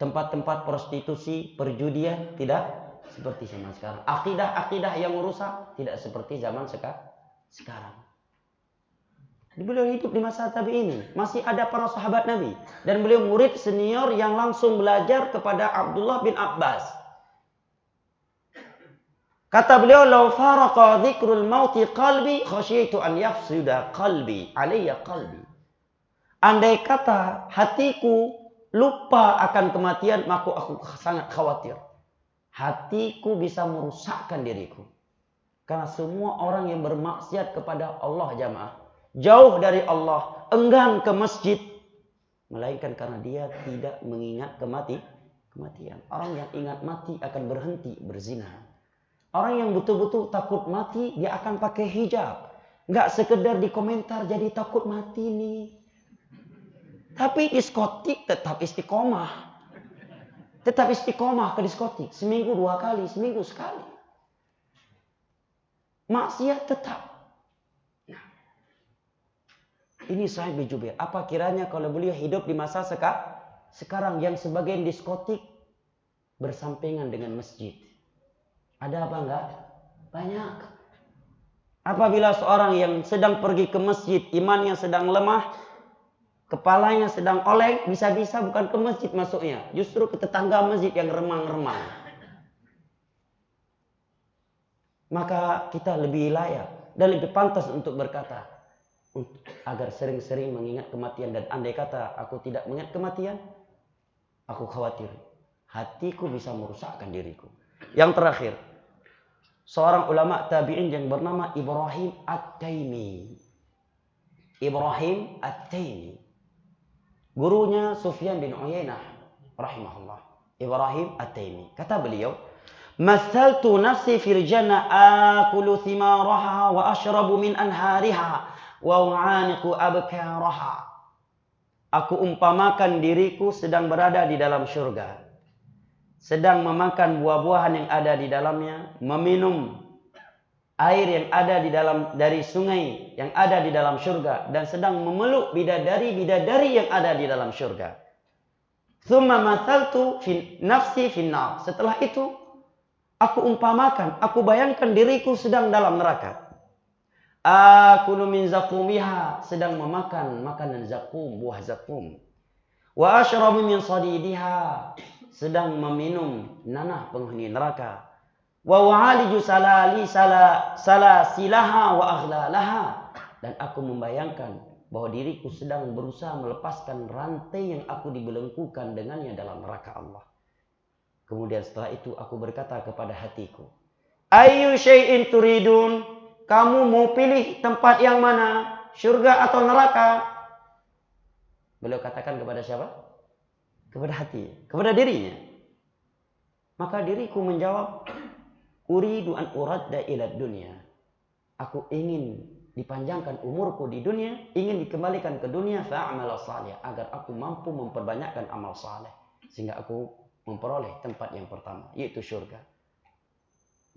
Tempat-tempat prostitusi, perjudian tidak seperti zaman sekarang. Akidah-akidah yang rusak tidak seperti zaman sekarang. Beliau hidup di masa tabi'in, masih ada para sahabat Nabi, dan beliau murid senior yang langsung belajar kepada Abdullah bin Abbas. Kata beliau, "Lau faraqa dzikrul mauti qalbi khasyaitu an yafsuda qalbi alayya qalbi." Andai kata hatiku lupa akan kematian, maka aku sangat khawatir. Hatiku bisa merusakkan diriku. Karena semua orang yang bermaksiat kepada Allah jamaah, jauh dari Allah, enggan ke masjid, melainkan karena dia tidak mengingat kematian. Orang yang ingat mati akan berhenti berzina. Orang yang betul-betul takut mati, dia akan pakai hijab. Nggak sekedar di komentar jadi takut mati nih. Tapi diskotik tetap istiqomah. Tetap istiqomah ke diskotik. Seminggu 2 kali, seminggu sekali. Maksiat tetap. Nah, ini Sa'id bin Jubair. Apa kiranya kalau beliau hidup di masa sekarang yang sebagian diskotik bersampingan dengan masjid. Ada apa enggak? Banyak. Apabila seorang yang sedang pergi ke masjid, imannya sedang lemah, kepalanya sedang oleng, bisa-bisa bukan ke masjid masuknya, justru ke tetangga masjid yang remang-remang. Maka kita lebih layak dan lebih pantas untuk berkata, agar sering-sering mengingat kematian. Dan andai kata aku tidak mengingat kematian, aku khawatir hatiku bisa merusakkan diriku. Yang terakhir, seorang ulama tabi'in yang bernama Ibrahim At-Taimi. Ibrahim At-Taimi, gurunya Sufyan bin Uyainah rahimahullah. Ibrahim At-Taimi, kata beliau, "Mathaltu nafsi fil jannah akulu thimaraha wa ashrabu min anhariha wa u'aniqu abkaraha." Aku umpamakan diriku sedang berada di dalam surga, sedang memakan buah-buahan yang ada di dalamnya, meminum air yang ada di dalam dari sungai yang ada di dalam surga, dan sedang memeluk bidadari-bidadari yang ada di dalam surga. Tsumma mathaltu fi nafsi fin nar. Setelah itu aku umpamakan, aku bayangkan diriku sedang dalam neraka. Akulu min zaqumiha, sedang memakan makanan zakum, buah zakum. Wa ashrabu min sadidiha, sedang meminum nanah penghuni neraka. Wa wa'aliju salasilaha wa aghlalaha, dan aku membayangkan bahwa diriku sedang berusaha melepaskan rantai yang aku dibelenggukan dengannya dalam neraka Allah. Kemudian setelah itu aku berkata kepada hatiku, "Ayyu syai'in turidun?" Kamu mau pilih tempat yang mana? Surga atau neraka? Beliau katakan kepada siapa? Kepada hati, kepada dirinya. Maka diriku menjawab, "Uridu an uradda ila dunya." Aku ingin dipanjangkan umurku di dunia, ingin dikembalikan ke dunia, fa'amal salih, agar aku mampu memperbanyakkan amal saleh sehingga aku memperoleh tempat yang pertama, yaitu surga.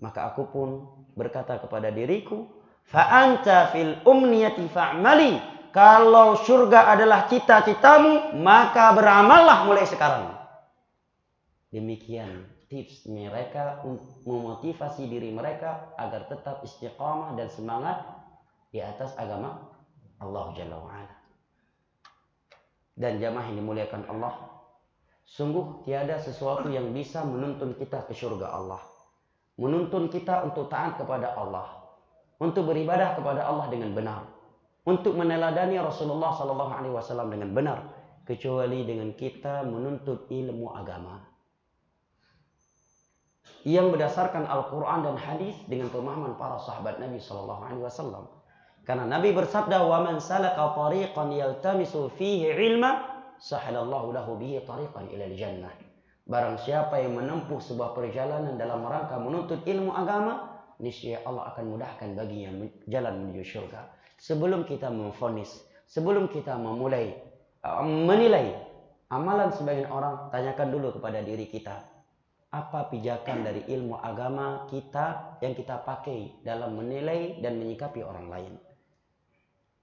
Maka aku pun berkata kepada diriku, "Fa'anta fil umniyati fa'mali." Kalau surga adalah cita-citamu, maka beramallah mulai sekarang. Demikian tips mereka untuk memotivasi diri mereka agar tetap istiqamah dan semangat di atas agama Allah Jalla wa'ala. Dan jamaah yang dimuliakan Allah, sungguh tiada sesuatu yang bisa menuntun kita ke surga Allah, menuntun kita untuk taat kepada Allah, untuk beribadah kepada Allah dengan benar, untuk meneladani Rasulullah SAW dengan benar, kecuali dengan kita menuntut ilmu agama. yang berdasarkan Al-Quran dan hadis dengan pemahaman para sahabat Nabi Sallallahu Alaihi Wasallam. Karena Nabi bersabda, "Wa man salaka tariqan yaltamisu fihi ilma, sahalallahu lahu bihi tariqan ilal jannah." Barang siapa yang menempuh sebuah perjalanan dalam rangka menuntut ilmu agama, niscaya Allah akan mudahkan baginya jalan menuju surga. Sebelum kita memvonis, sebelum kita memulai menilai amalan sebagian orang, tanyakan dulu kepada diri kita, apa pijakan dari ilmu agama kita yang kita pakai dalam menilai dan menyikapi orang lain.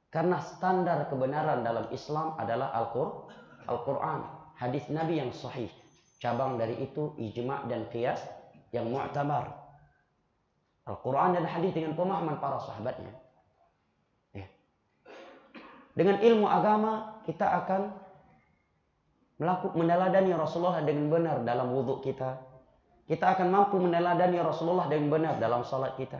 Karena standar kebenaran dalam Islam adalah Al-Quran, hadis Nabi yang sahih. Cabang dari itu ijma' dan qiyas yang mu'tabar. Al-Quran dan hadis dengan pemahaman para sahabatnya. Ya. Dengan ilmu agama kita akan meneladani Rasulullah dengan benar dalam wudhu kita. Kita akan mampu meneladani Rasulullah dengan benar dalam salat kita.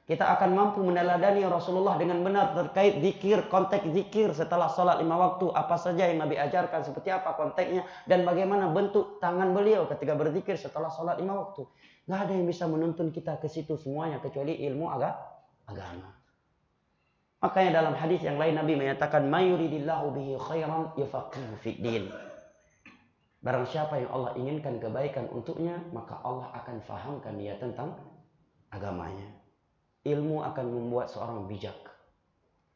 Kita akan mampu meneladani Rasulullah dengan benar terkait zikir, konteks zikir setelah salat 5 waktu. Apa saja yang Nabi ajarkan, seperti apa konteksnya, dan bagaimana bentuk tangan beliau ketika berzikir setelah salat 5 waktu. Nggak ada yang bisa menuntun kita ke situ semuanya kecuali ilmu agama. Makanya dalam hadis yang lain Nabi menyatakan, "Ma yuridillahu bihi khairan yufaqihu fid din." Barang siapa yang Allah inginkan kebaikan untuknya, maka Allah akan fahamkan dia tentang agamanya. Ilmu akan membuat seorang bijak.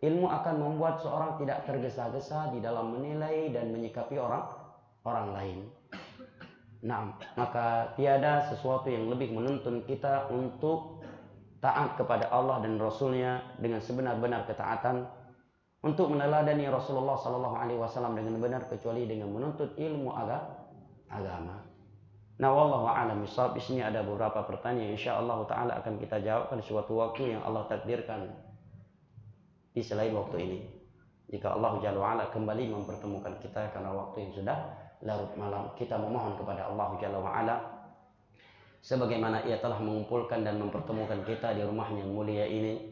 Ilmu akan membuat seorang tidak tergesa-gesa di dalam menilai dan menyikapi orang lain. Nah, maka tiada sesuatu yang lebih menuntun kita untuk taat kepada Allah dan Rasulnya dengan sebenar-benar ketaatan, untuk meneladani Rasulullah Sallallahu Alaihi Wasallam dengan benar, kecuali dengan menuntut ilmu agama. Nah, wallahu a'lam bishawab. Di sini ada beberapa pertanyaan, insyaallah taala akan kita jawab pada suatu waktu yang Allah takdirkan di selain waktu ini. Jika Allah Jalla wa'ala kembali mempertemukan kita karena waktu yang sudah larut malam, kita memohon kepada Allah Jalla wa'ala sebagaimana Ia telah mengumpulkan dan mempertemukan kita di rumahnya yang mulia ini,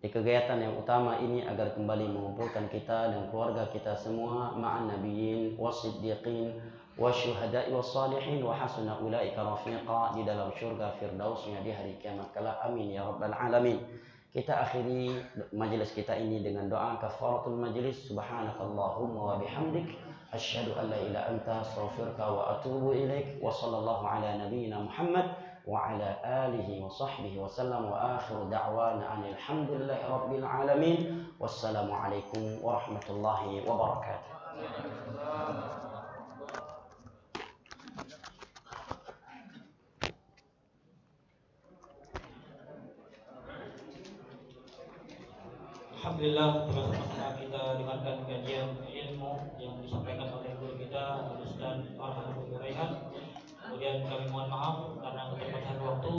di kegiatan yang utama ini, agar kembali mengumpulkan kita dan keluarga kita semua ma'an nabiyyin wasiddiqin wasyuhada'i wassalihin wa hasuna ulaika rafiqa, di dalam syurga firdausnya di hari kiamat kala. Amin ya rabbal alamin. Kita akhiri majelis kita ini dengan doa kafaratul majlis. Subhanakallahumma wa bihamdik asyhadu an la ilaha anta astaghfiruka wa atubu ilaik. Wa sallallahu ala nabiyyina Muhammad wa ala alihi wa sahbihi wa sallam, wa akhiru da'wana anil hamdulillahi rabbil alamin. Wassalamu alaikum warahmatullahi wabarakatuh. Alhamdulillah, bersama-sama kita dengarkan kajian ilmu yang disampaikan oleh guru kita, Ustaz Arhamud Raihan. Kemudian kami mohon maaf karena keterbatasan waktu.